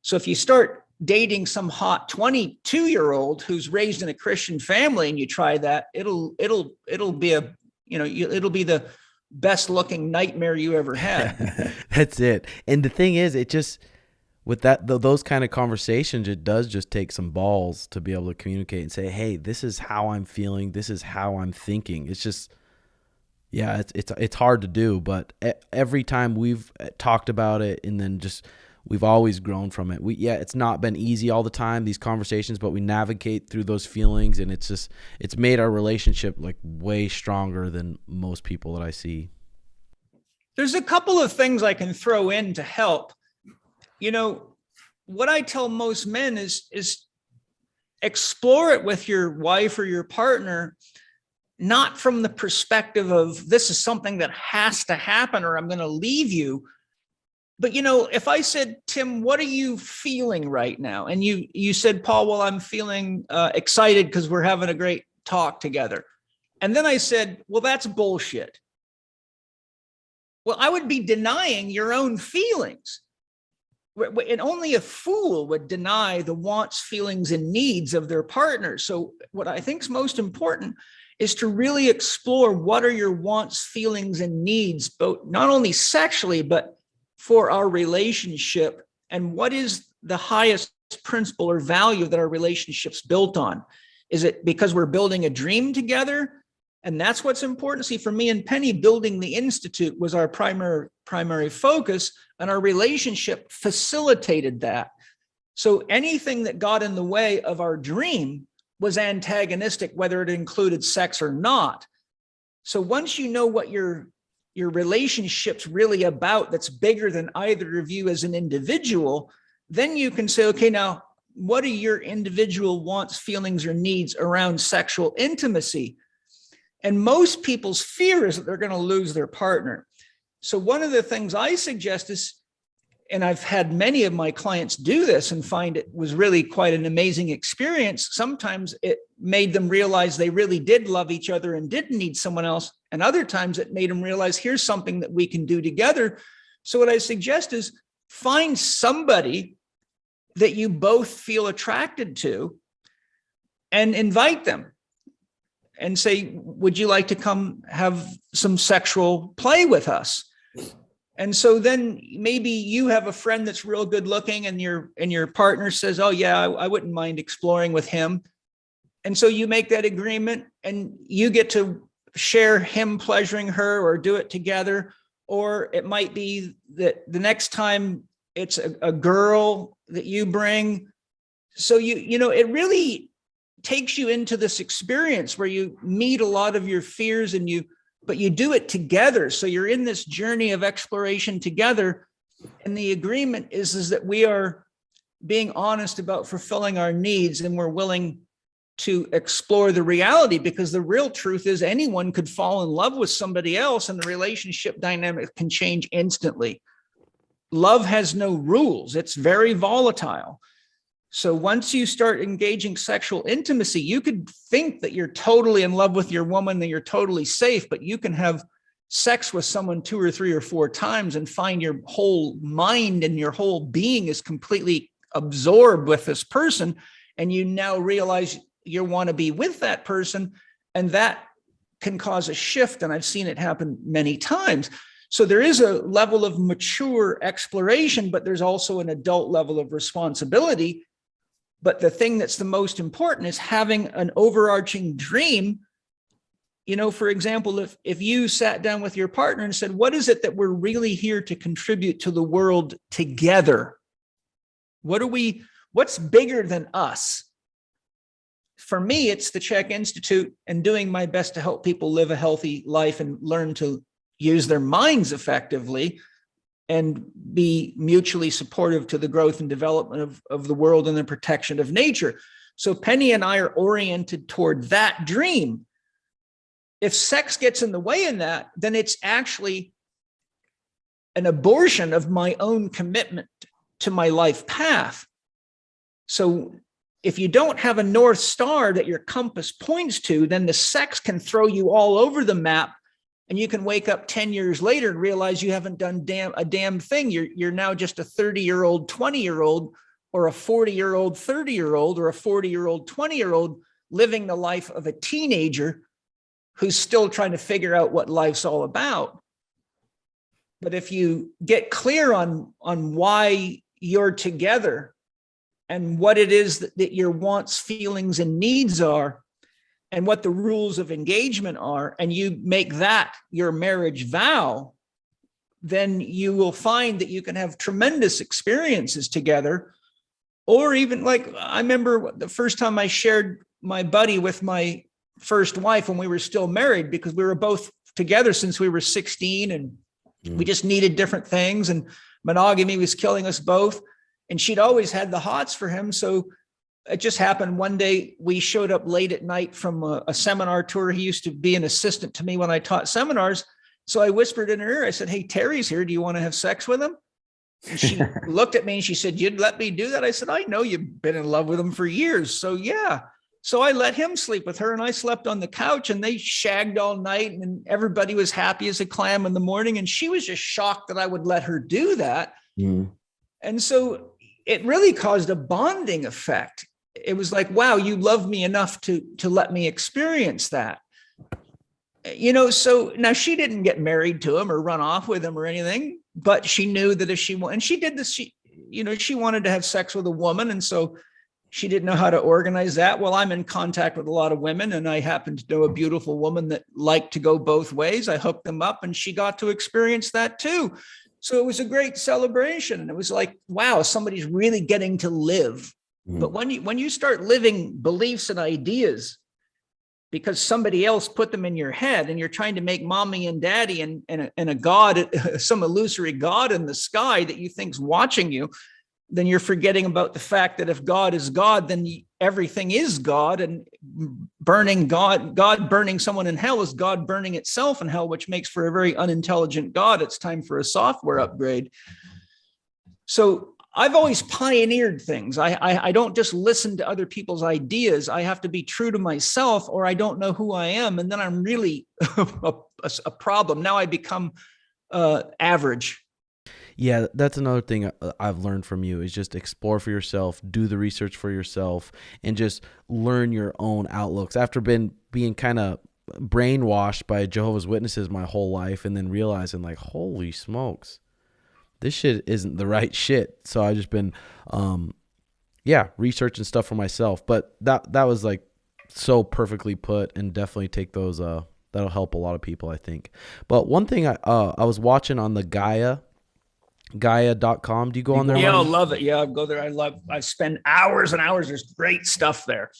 So if you start dating some hot 22-year-old who's raised in a Christian family and you try that, it'll be it'll be the best looking nightmare you ever had. That's it. And the thing is, it just, with that, those kind of conversations, it does just take some balls to be able to communicate and say, hey, this is how I'm feeling. This is how I'm thinking. It's just, yeah, it's hard to do, but every time we've talked about it, and then just, we've always grown from it. It's not been easy all the time, these conversations, but we navigate through those feelings, and it's made our relationship like way stronger than most people that I see. There's a couple of things I can throw in to help. You know, what I tell most men is explore it with your wife or your partner, not from the perspective of this is something that has to happen or I'm going to leave you. But, you know, if I said, Tim, what are you feeling right now? And you said, Paul, well, I'm feeling excited because we're having a great talk together. And then I said, well, that's bullshit. Well, I would be denying your own feelings. And only a fool would deny the wants, feelings, and needs of their partner. So what I think is most important is to really explore what are your wants, feelings, and needs, both not only sexually, but for our relationship, and what is the highest principle or value that our relationship's built on? Is it because we're building a dream together? And that's what's important. See, for me and Penny, building the Institute was our primary focus, and our relationship facilitated that. So anything that got in the way of our dream was antagonistic, whether it included sex or not. So once you know what your relationship's really about, that's bigger than either of you as an individual, then you can say, okay, now what are your individual wants, feelings, or needs around sexual intimacy? And most people's fear is that they're going to lose their partner. So one of the things I suggest is and I've had many of my clients do this and find it was really quite an amazing experience. Sometimes it made them realize they really did love each other and didn't need someone else. And other times it made them realize here's something that we can do together. So what I suggest is find somebody that you both feel attracted to and invite them and say, would you like to come have some sexual play with us? And so then maybe you have a friend that's real good looking and your partner says, oh yeah, I wouldn't mind exploring with him. And so you make that agreement and you get to share him pleasuring her or do it together. Or it might be that the next time it's a girl that you bring. So it really takes you into this experience where you meet a lot of your fears but you do it together. So you're in this journey of exploration together. And the agreement is that we are being honest about fulfilling our needs and we're willing to explore the reality, because the real truth is anyone could fall in love with somebody else and the relationship dynamic can change instantly. Love has no rules. It's very volatile. So once you start engaging sexual intimacy, you could think that you're totally in love with your woman, that you're totally safe, but you can have sex with someone 2 or 3 or 4 times and find your whole mind and your whole being is completely absorbed with this person. And you now realize you want to be with that person. And that can cause a shift. And I've seen it happen many times. So there is a level of mature exploration, but there's also an adult level of responsibility. But the thing that's the most important is having an overarching dream. For example, if you sat down with your partner and said, what is it that we're really here to contribute to the world together? What's bigger than us? For me, it's the Chek Institute and doing my best to help people live a healthy life and learn to use their minds effectively and be mutually supportive to the growth and development of the world and the protection of nature. So Penny and I are oriented toward that dream. If sex gets in the way in that, then it's actually an abortion of my own commitment to my life path. So if you don't have a North Star that your compass points to, then the sex can throw you all over the map. And you can wake up 10 years later and realize you haven't done a damn thing. You're now just a 30-year-old, 20-year-old, or a 40-year-old, 30-year-old, or a 40-year-old, 20-year-old living the life of a teenager who's still trying to figure out what life's all about. But if you get clear on why you're together and what it is that your wants, feelings, and needs are, and what the rules of engagement are, and you make that your marriage vow, then you will find that you can have tremendous experiences together. Or even like, I remember the first time I shared my buddy with my first wife when we were still married, because we were both together since we were 16 and we just needed different things. And monogamy was killing us both. And she'd always had the hots for him. So it just happened one day we showed up late at night from a seminar tour. He used to be an assistant to me when I taught seminars. So I whispered in her ear, I said, hey, Terry's here. Do you want to have sex with him? And she looked at me and she said, you'd let me do that? I said, I know you've been in love with him for years. So yeah. So I let him sleep with her and I slept on the couch and they shagged all night and everybody was happy as a clam in the morning. And she was just shocked that I would let her do that. And so it really caused a bonding effect. It was like, wow, you love me enough to let me experience that. So now she didn't get married to him or run off with him or anything, but she knew that if she wanted, and she did this, she wanted to have sex with a woman. And so she didn't know how to organize that. Well, I'm in contact with a lot of women and I happen to know a beautiful woman that liked to go both ways. I hooked them up and she got to experience that too. So it was a great celebration. And it was like, wow, somebody's really getting to live. But when you start living beliefs and ideas because somebody else put them in your head and you're trying to make mommy and daddy and a God, some illusory God in the sky that you think's watching you, then you're forgetting about the fact that if God is God, then everything is God, and God burning someone in hell is God burning itself in hell, which makes for a very unintelligent God. It's time for a software upgrade. So I've always pioneered things. I don't just listen to other people's ideas. I have to be true to myself, or I don't know who I am. And then I'm really a problem. Now I become average. Yeah, that's another thing I've learned from you is just explore for yourself, do the research for yourself, and just learn your own outlooks. After being kind of brainwashed by Jehovah's Witnesses my whole life, and then realizing like, holy smokes, this shit isn't the right shit. So I've just been, researching stuff for myself. But that was like so perfectly put, and definitely take those. That'll help a lot of people, I think. But one thing I was watching on the Gaia.com. Do you go on there? Yeah, I love it. Yeah, I go there. I spend hours and hours. There's great stuff there.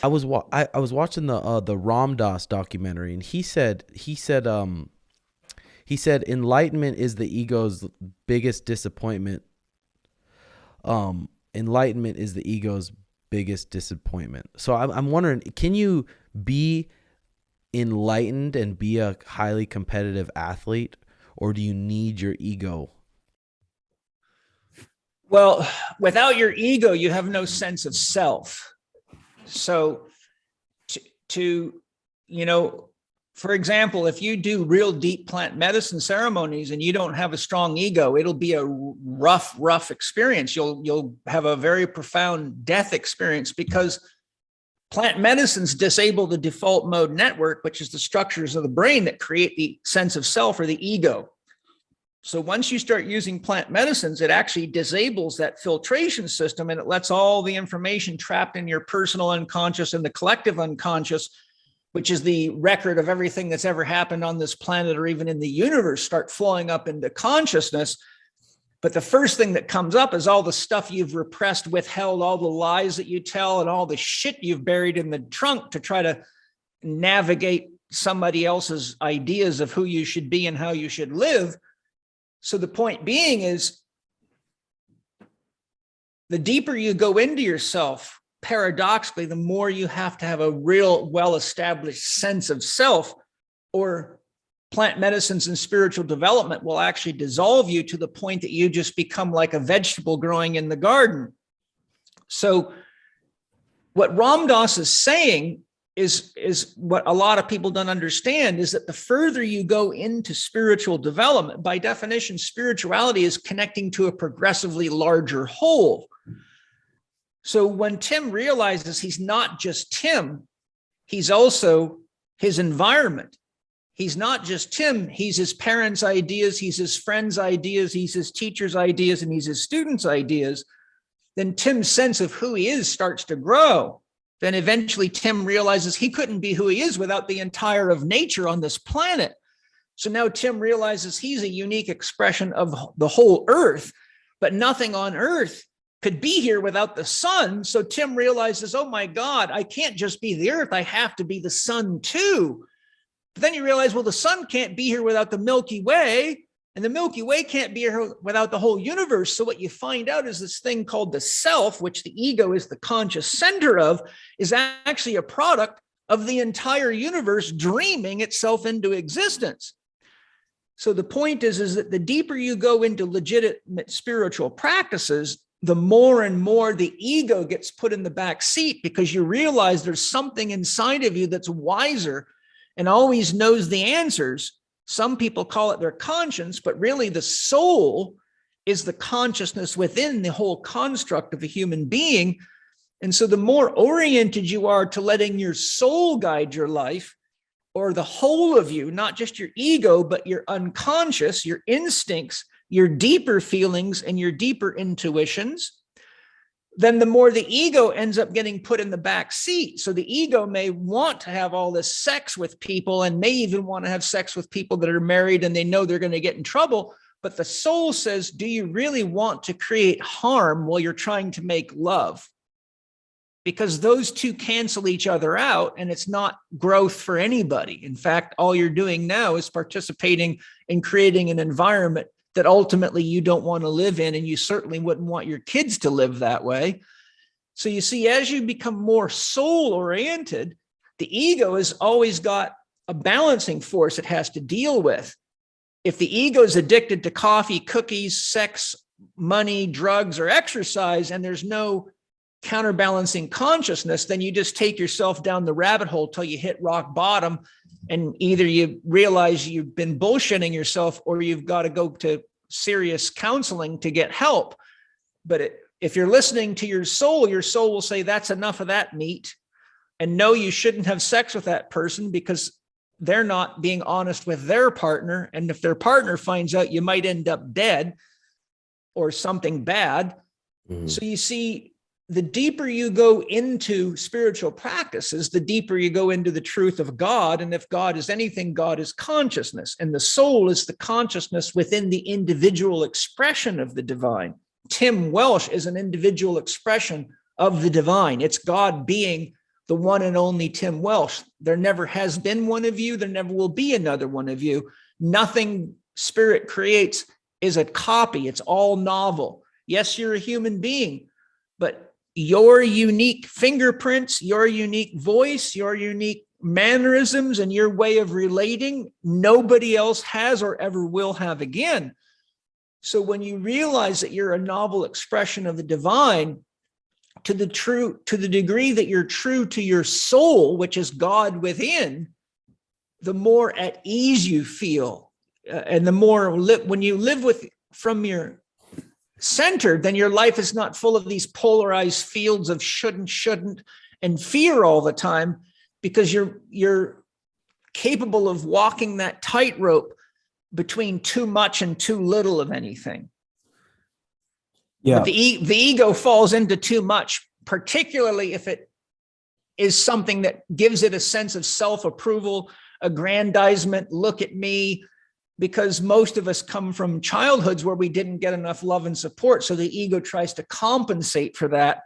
I was watching the Ram Dass documentary, and he said enlightenment is the ego's biggest disappointment. Enlightenment is the ego's biggest disappointment. So I'm wondering, can you be enlightened and be a highly competitive athlete, or do you need your ego? Well, without your ego, you have no sense of self. So for example, if you do real deep plant medicine ceremonies and you don't have a strong ego, it'll be a rough experience. You'll have a very profound death experience, because plant medicines disable the default mode network, which is the structures of the brain that create the sense of self or the ego. So once you start using plant medicines, it actually disables that filtration system, and it lets all the information trapped in your personal unconscious and the collective unconscious, which is the record of everything that's ever happened on this planet or even in the universe, start flowing up into consciousness. But the first thing that comes up is all the stuff you've repressed, withheld, all the lies that you tell, and all the shit you've buried in the trunk to try to navigate somebody else's ideas of who you should be and how you should live. So the point being is, the deeper you go into yourself, paradoxically, the more you have to have a real well-established sense of self, or plant medicines and spiritual development will actually dissolve you to the point that you just become like a vegetable growing in the garden. So what Ram Dass is saying is what a lot of people don't understand, is that the further you go into spiritual development, by definition, spirituality is connecting to a progressively larger whole. So when Tim realizes he's not just Tim, he's also his environment. He's not just Tim, he's his parents' ideas, he's his friends' ideas, he's his teachers' ideas, and he's his students' ideas. Then Tim's sense of who he is starts to grow. Then eventually Tim realizes he couldn't be who he is without the entire of nature on this planet. So now Tim realizes he's a unique expression of the whole earth, but nothing on earth could be here without the sun. So Tim realizes, oh my God, I can't just be the earth, I have to be the sun too. But then you realize, well, the sun can't be here without the Milky Way, and the Milky Way can't be here without the whole universe. So what you find out is this thing called the self, which the ego is the conscious center of, is actually a product of the entire universe dreaming itself into existence. So the point is that the deeper you go into legitimate spiritual practices, the more and more the ego gets put in the back seat, because you realize there's something inside of you that's wiser and always knows the answers. Some people call it their conscience, but really the soul is the consciousness within the whole construct of a human being. And so the more oriented you are to letting your soul guide your life, or the whole of you, not just your ego, but your unconscious, your instincts, your deeper feelings, and your deeper intuitions, then the more the ego ends up getting put in the back seat. So the ego may want to have all this sex with people, and may even want to have sex with people that are married and they know they're going to get in trouble. But the soul says, do you really want to create harm while you're trying to make love? Because those two cancel each other out, and it's not growth for anybody. In fact, all you're doing now is participating in creating an environment that ultimately you don't want to live in, and you certainly wouldn't want your kids to live that way. So you see, as you become more soul-oriented, the ego has always got a balancing force it has to deal with. If the ego is addicted to coffee, cookies, sex, money, drugs, or exercise, and there's no counterbalancing consciousness, then you just take yourself down the rabbit hole till you hit rock bottom. And either you realize you've been bullshitting yourself, or you've got to go to serious counseling to get help. But if you're listening to your soul will say, that's enough of that meat. And no, you shouldn't have sex with that person because they're not being honest with their partner. And if their partner finds out, you might end up dead or something bad. Mm-hmm. So you see, the deeper you go into spiritual practices, the deeper you go into the truth of God. And if God is anything, God is consciousness. And the soul is the consciousness within the individual expression of the divine. Tim Welsh is an individual expression of the divine. It's God being the one and only Tim Welsh. There never has been one of you. There never will be another one of you. Nothing spirit creates is a copy. It's all novel. Yes, you're a human being, but your unique fingerprints, your unique voice, your unique mannerisms, and your way of relating, nobody else has or ever will have again. So when you realize that you're a novel expression of the divine, to the degree that you're true to your soul, which is God within, the more at ease you feel. And the more when you live from your centered, then your life is not full of these polarized fields of shouldn't, and fear all the time, because you're capable of walking that tightrope between too much and too little of anything. Yeah. But the ego falls into too much, particularly if it is something that gives it a sense of self-approval, aggrandizement, look at me, because most of us come from childhoods where we didn't get enough love and support. So the ego tries to compensate for that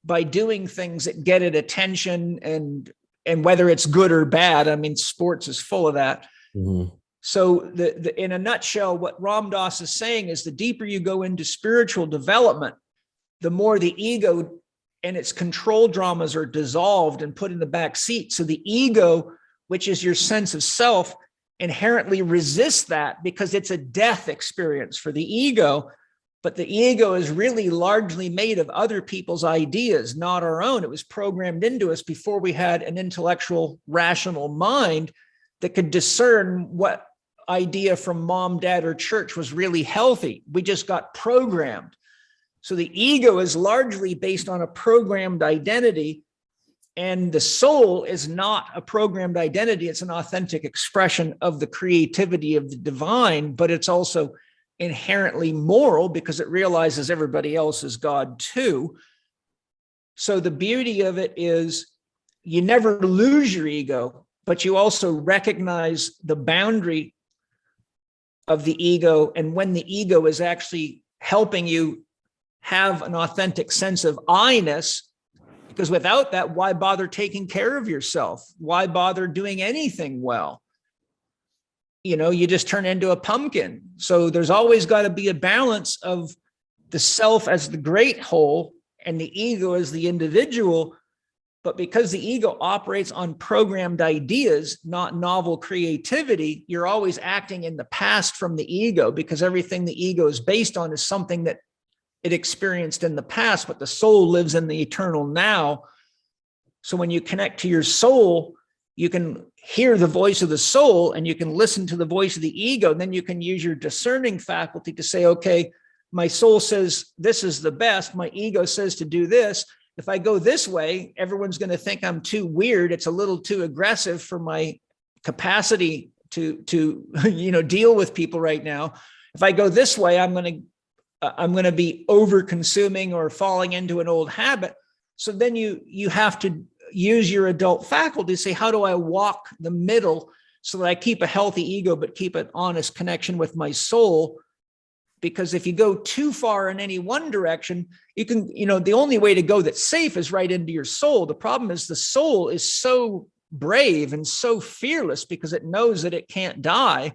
by doing things that get it attention, and whether it's good or bad. I mean, sports is full of that. Mm-hmm. So in a nutshell, what Ram Dass is saying is the deeper you go into spiritual development, the more the ego and its control dramas are dissolved and put in the back seat. So the ego, which is your sense of self, inherently resists that because it's a death experience for the ego. But the ego is really largely made of other people's ideas, not our own. It was programmed into us before we had an intellectual, rational mind that could discern what idea from mom, dad, or church was really healthy. We just got programmed. So the ego is largely based on a programmed identity, and the soul is not a programmed identity. It's an authentic expression of the creativity of the divine, but it's also inherently moral because it realizes everybody else is God too. So the beauty of it is you never lose your ego, but you also recognize the boundary of the ego, and when the ego is actually helping you have an authentic sense of I-ness, because without that, why bother taking care of yourself? Why bother doing anything well? You know, you just turn into a pumpkin. So there's always got to be a balance of the self as the great whole and the ego as the individual. But because the ego operates on programmed ideas, not novel creativity, you're always acting in the past from the ego, because everything the ego is based on is something that it experienced in the past, but the soul lives in the eternal now. So when you connect to your soul, you can hear the voice of the soul and you can listen to the voice of the ego. And then you can use your discerning faculty to say, okay, my soul says this is the best. My ego says to do this. If I go this way, everyone's going to think I'm too weird. It's a little too aggressive for my capacity to deal with people right now. If I go this way, I'm going to be over consuming or falling into an old habit. So then you have to use your adult faculty to say, how do I walk the middle so that I keep a healthy ego, but keep an honest connection with my soul? Because if you go too far in any one direction, you can, the only way to go that's safe is right into your soul. The problem is the soul is so brave and so fearless because it knows that it can't die,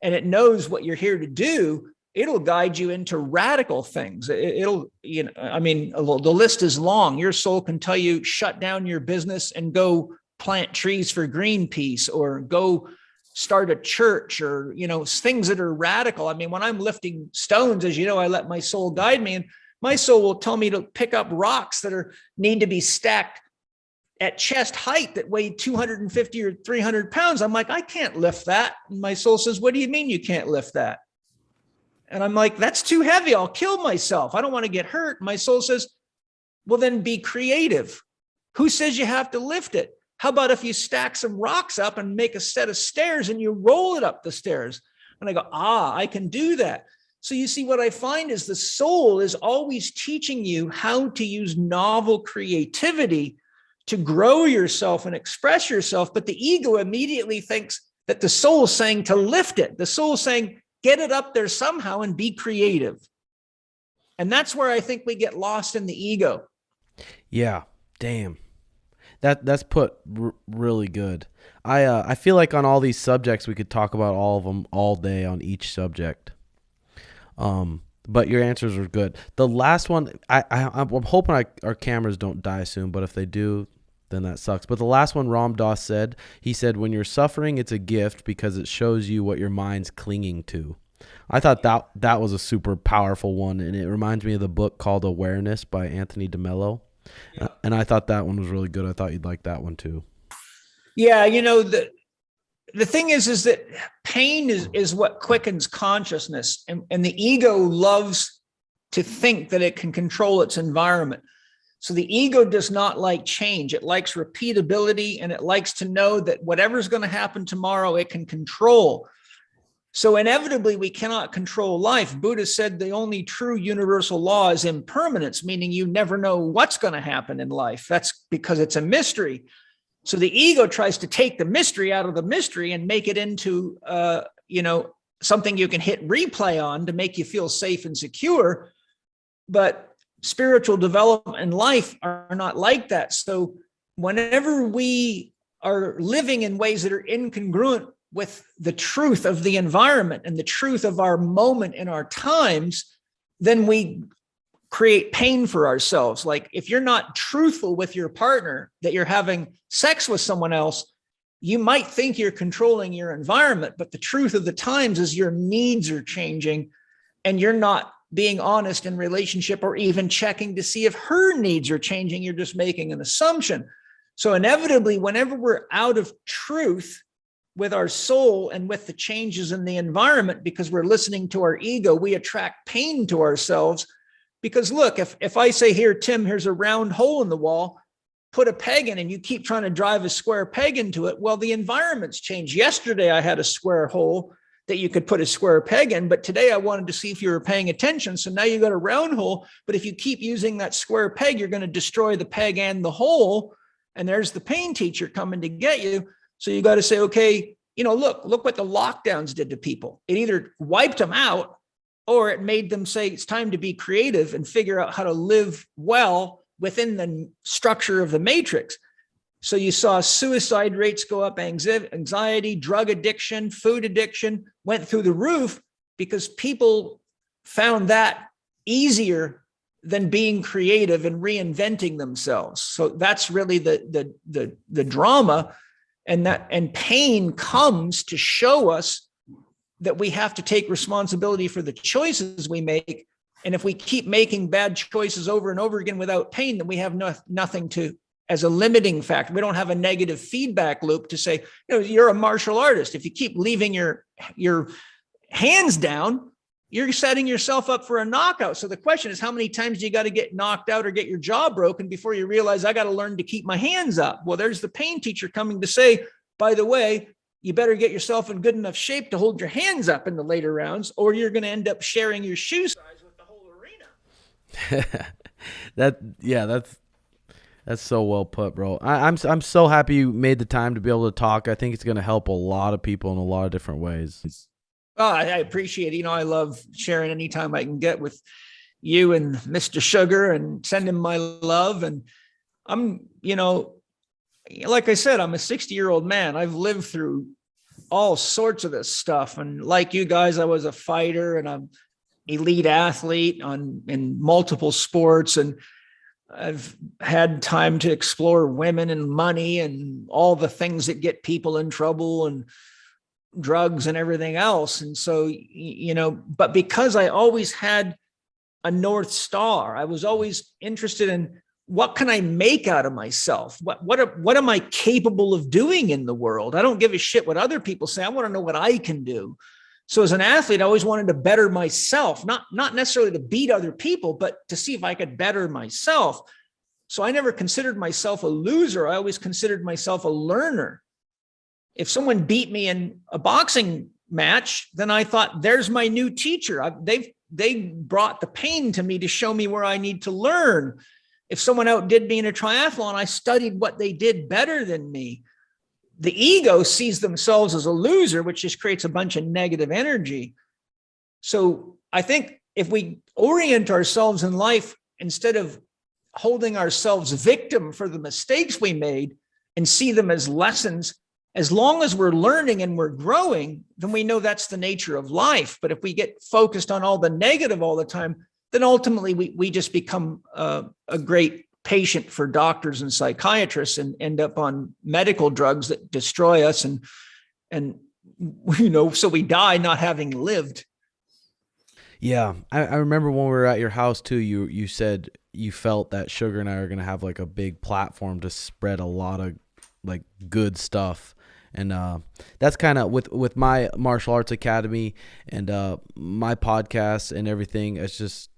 and it knows what you're here to do. It'll guide you into radical things. The list is long. Your soul can tell you, shut down your business and go plant trees for Greenpeace, or go start a church or, things that are radical. I mean, when I'm lifting stones, as you know, I let my soul guide me, and my soul will tell me to pick up rocks that need to be stacked at chest height that weigh 250 or 300 pounds. I'm like, I can't lift that. And my soul says, what do you mean you can't lift that? And I'm like, that's too heavy. I'll kill myself. I don't want to get hurt. My soul says, well, then be creative. Who says you have to lift it? How about if you stack some rocks up and make a set of stairs and you roll it up the stairs? And I go, I can do that. So you see, what I find is the soul is always teaching you how to use novel creativity to grow yourself and express yourself. But the ego immediately thinks that the soul is saying to lift it. The soul is saying, get it up there somehow and be creative. And that's where I think we get lost in the ego. Yeah, damn. That's put really good. I feel like on all these subjects we could talk about all of them all day on each subject. But your answers are good. The last one, I'm hoping our cameras don't die soon, but if they do, then that sucks. But the last one Ram Dass said, he said, when you're suffering, it's a gift because it shows you what your mind's clinging to. I thought that was a super powerful one, and it reminds me of the book called Awareness by Anthony DeMello. Yeah. And I thought that one was really good. I thought you'd like that one too. Yeah, the thing is that pain is what quickens consciousness, and the ego loves to think that it can control its environment. So the ego does not like change. It likes repeatability, and it likes to know that whatever's going to happen tomorrow, it can control. So inevitably, we cannot control life. Buddha said the only true universal law is impermanence, meaning you never know what's going to happen in life. That's because it's a mystery. So the ego tries to take the mystery out of the mystery and make it into, something you can hit replay on to make you feel safe and secure. But spiritual development and life are not like that. So whenever we are living in ways that are incongruent with the truth of the environment and the truth of our moment in our times, then we create pain for ourselves. Like if you're not truthful with your partner, that you're having sex with someone else, you might think you're controlling your environment, but the truth of the times is your needs are changing and you're not being honest in relationship or even checking to see if her needs are changing. You're just making an assumption. So inevitably, whenever we're out of truth with our soul and with the changes in the environment, because we're listening to our ego, we attract pain to ourselves. Because look, if I say, here, Tim, here's a round hole in the wall, put a peg in, and you keep trying to drive a square peg into it, well, the environment's changed. Yesterday, I had a square hole that you could put a square peg in, but today I wanted to see if you were paying attention. So now you got a round hole, but if you keep using that square peg, you're going to destroy the peg and the hole. And there's the pain teacher coming to get you. So you got to say, okay, look what the lockdowns did to people. It either wiped them out or it made them say it's time to be creative and figure out how to live well within the structure of the matrix. So you saw suicide rates go up, anxiety, drug addiction, food addiction went through the roof because people found that easier than being creative and reinventing themselves. So that's really the drama, and pain comes to show us that we have to take responsibility for the choices we make. And if we keep making bad choices over and over again without pain, then we have nothing to as a limiting factor. We don't have a negative feedback loop to say, you're a martial artist. If you keep leaving your hands down, you're setting yourself up for a knockout. So the question is, how many times do you got to get knocked out or get your jaw broken before you realize I got to learn to keep my hands up? Well, there's the pain teacher coming to say, by the way, you better get yourself in good enough shape to hold your hands up in the later rounds, or you're going to end up sharing your shoe size with the whole arena. That's so well put, bro. I'm so happy you made the time to be able to talk. I think it's going to help a lot of people in a lot of different ways. Oh, I appreciate it. I love sharing anytime I can get with you and Mr. Sugar and send him my love. And I'm, like I said, I'm a 60-year-old man. I've lived through all sorts of this stuff. And like you guys, I was a fighter and I'm elite athlete in multiple sports. And I've had time to explore women and money and all the things that get people in trouble. And drugs and everything else. And so, but because I always had a North Star, I was always interested in what can I make out of myself? What am I capable of doing in the world? I don't give a shit what other people say. I want to know what I can do. So as an athlete, I always wanted to better myself, not necessarily to beat other people, but to see if I could better myself. So I never considered myself a loser. I always considered myself a learner. If someone beat me in a boxing match, then I thought, there's my new teacher. They brought the pain to me to show me where I need to learn. If someone outdid me in a triathlon, I studied what they did better than me. The ego sees themselves as a loser, which just creates a bunch of negative energy. So I think if we orient ourselves in life, instead of holding ourselves victim for the mistakes we made and see them as lessons, as long as we're learning and we're growing, then we know that's the nature of life. But if we get focused on all the negative all the time, then ultimately we just become a great patient for doctors and psychiatrists and end up on medical drugs that destroy us. And so we die not having lived. Yeah. I remember when we were at your house too, you said you felt that Sugar and I are going to have like a big platform to spread a lot of like good stuff. And that's kind of with my martial arts academy and my podcast and everything. It's just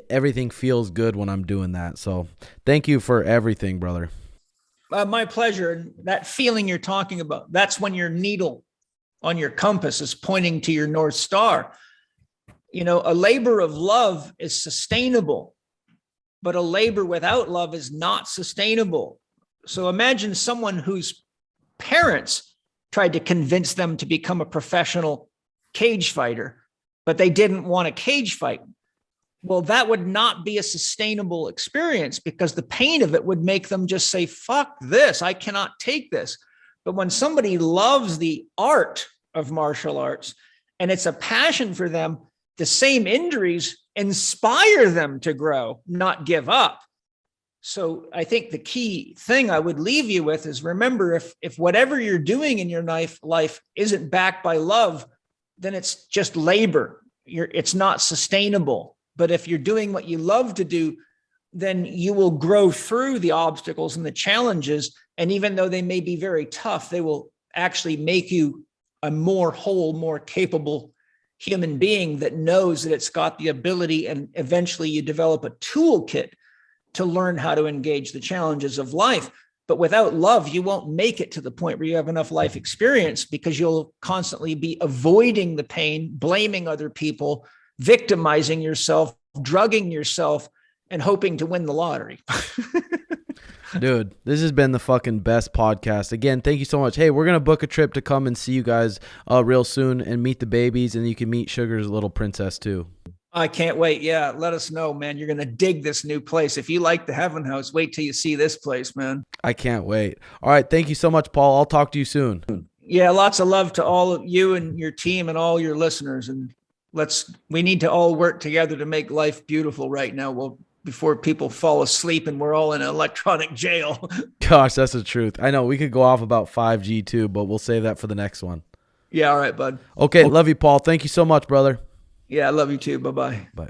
everything feels good when I'm doing that. So thank you for everything, brother. My pleasure. And that feeling you're talking about, that's when your needle on your compass is pointing to your North Star. A labor of love is sustainable, but a labor without love is not sustainable. So imagine someone whose parents tried to convince them to become a professional cage fighter, but they didn't want a cage fight. Well, that would not be a sustainable experience because the pain of it would make them just say, fuck this, I cannot take this. But when somebody loves the art of martial arts and it's a passion for them, the same injuries inspire them to grow, not give up. So I think the key thing I would leave you with is remember, if whatever you're doing in your life isn't backed by love, then it's just labor. It's not sustainable. But if you're doing what you love to do, then you will grow through the obstacles and the challenges. And even though they may be very tough, they will actually make you a more whole, more capable human being that knows that it's got the ability, and eventually you develop a toolkit to learn how to engage the challenges of life. But without love, you won't make it to the point where you have enough life experience because you'll constantly be avoiding the pain, blaming other people, victimizing yourself, drugging yourself, and hoping to win the lottery. Dude, this has been the fucking best podcast. Again, thank you so much. Hey, we're going to book a trip to come and see you guys real soon and meet the babies, and you can meet Sugar's little princess too. I can't wait. Yeah, let us know, man. You're going to dig this new place. If you like the Heaven House, wait till you see this place, man. I can't wait. All right, thank you so much, Paul. I'll talk to you soon. Yeah, lots of love to all of you and your team and all your listeners. And we need to all work together to make life beautiful right now. Well, before people fall asleep and we're all in an electronic jail. Gosh, that's the truth. I know we could go off about 5G too, but we'll save that for the next one. Yeah, all right, bud. Okay, love you, Paul. Thank you so much, brother. Yeah, I love you too. Bye-bye. Bye.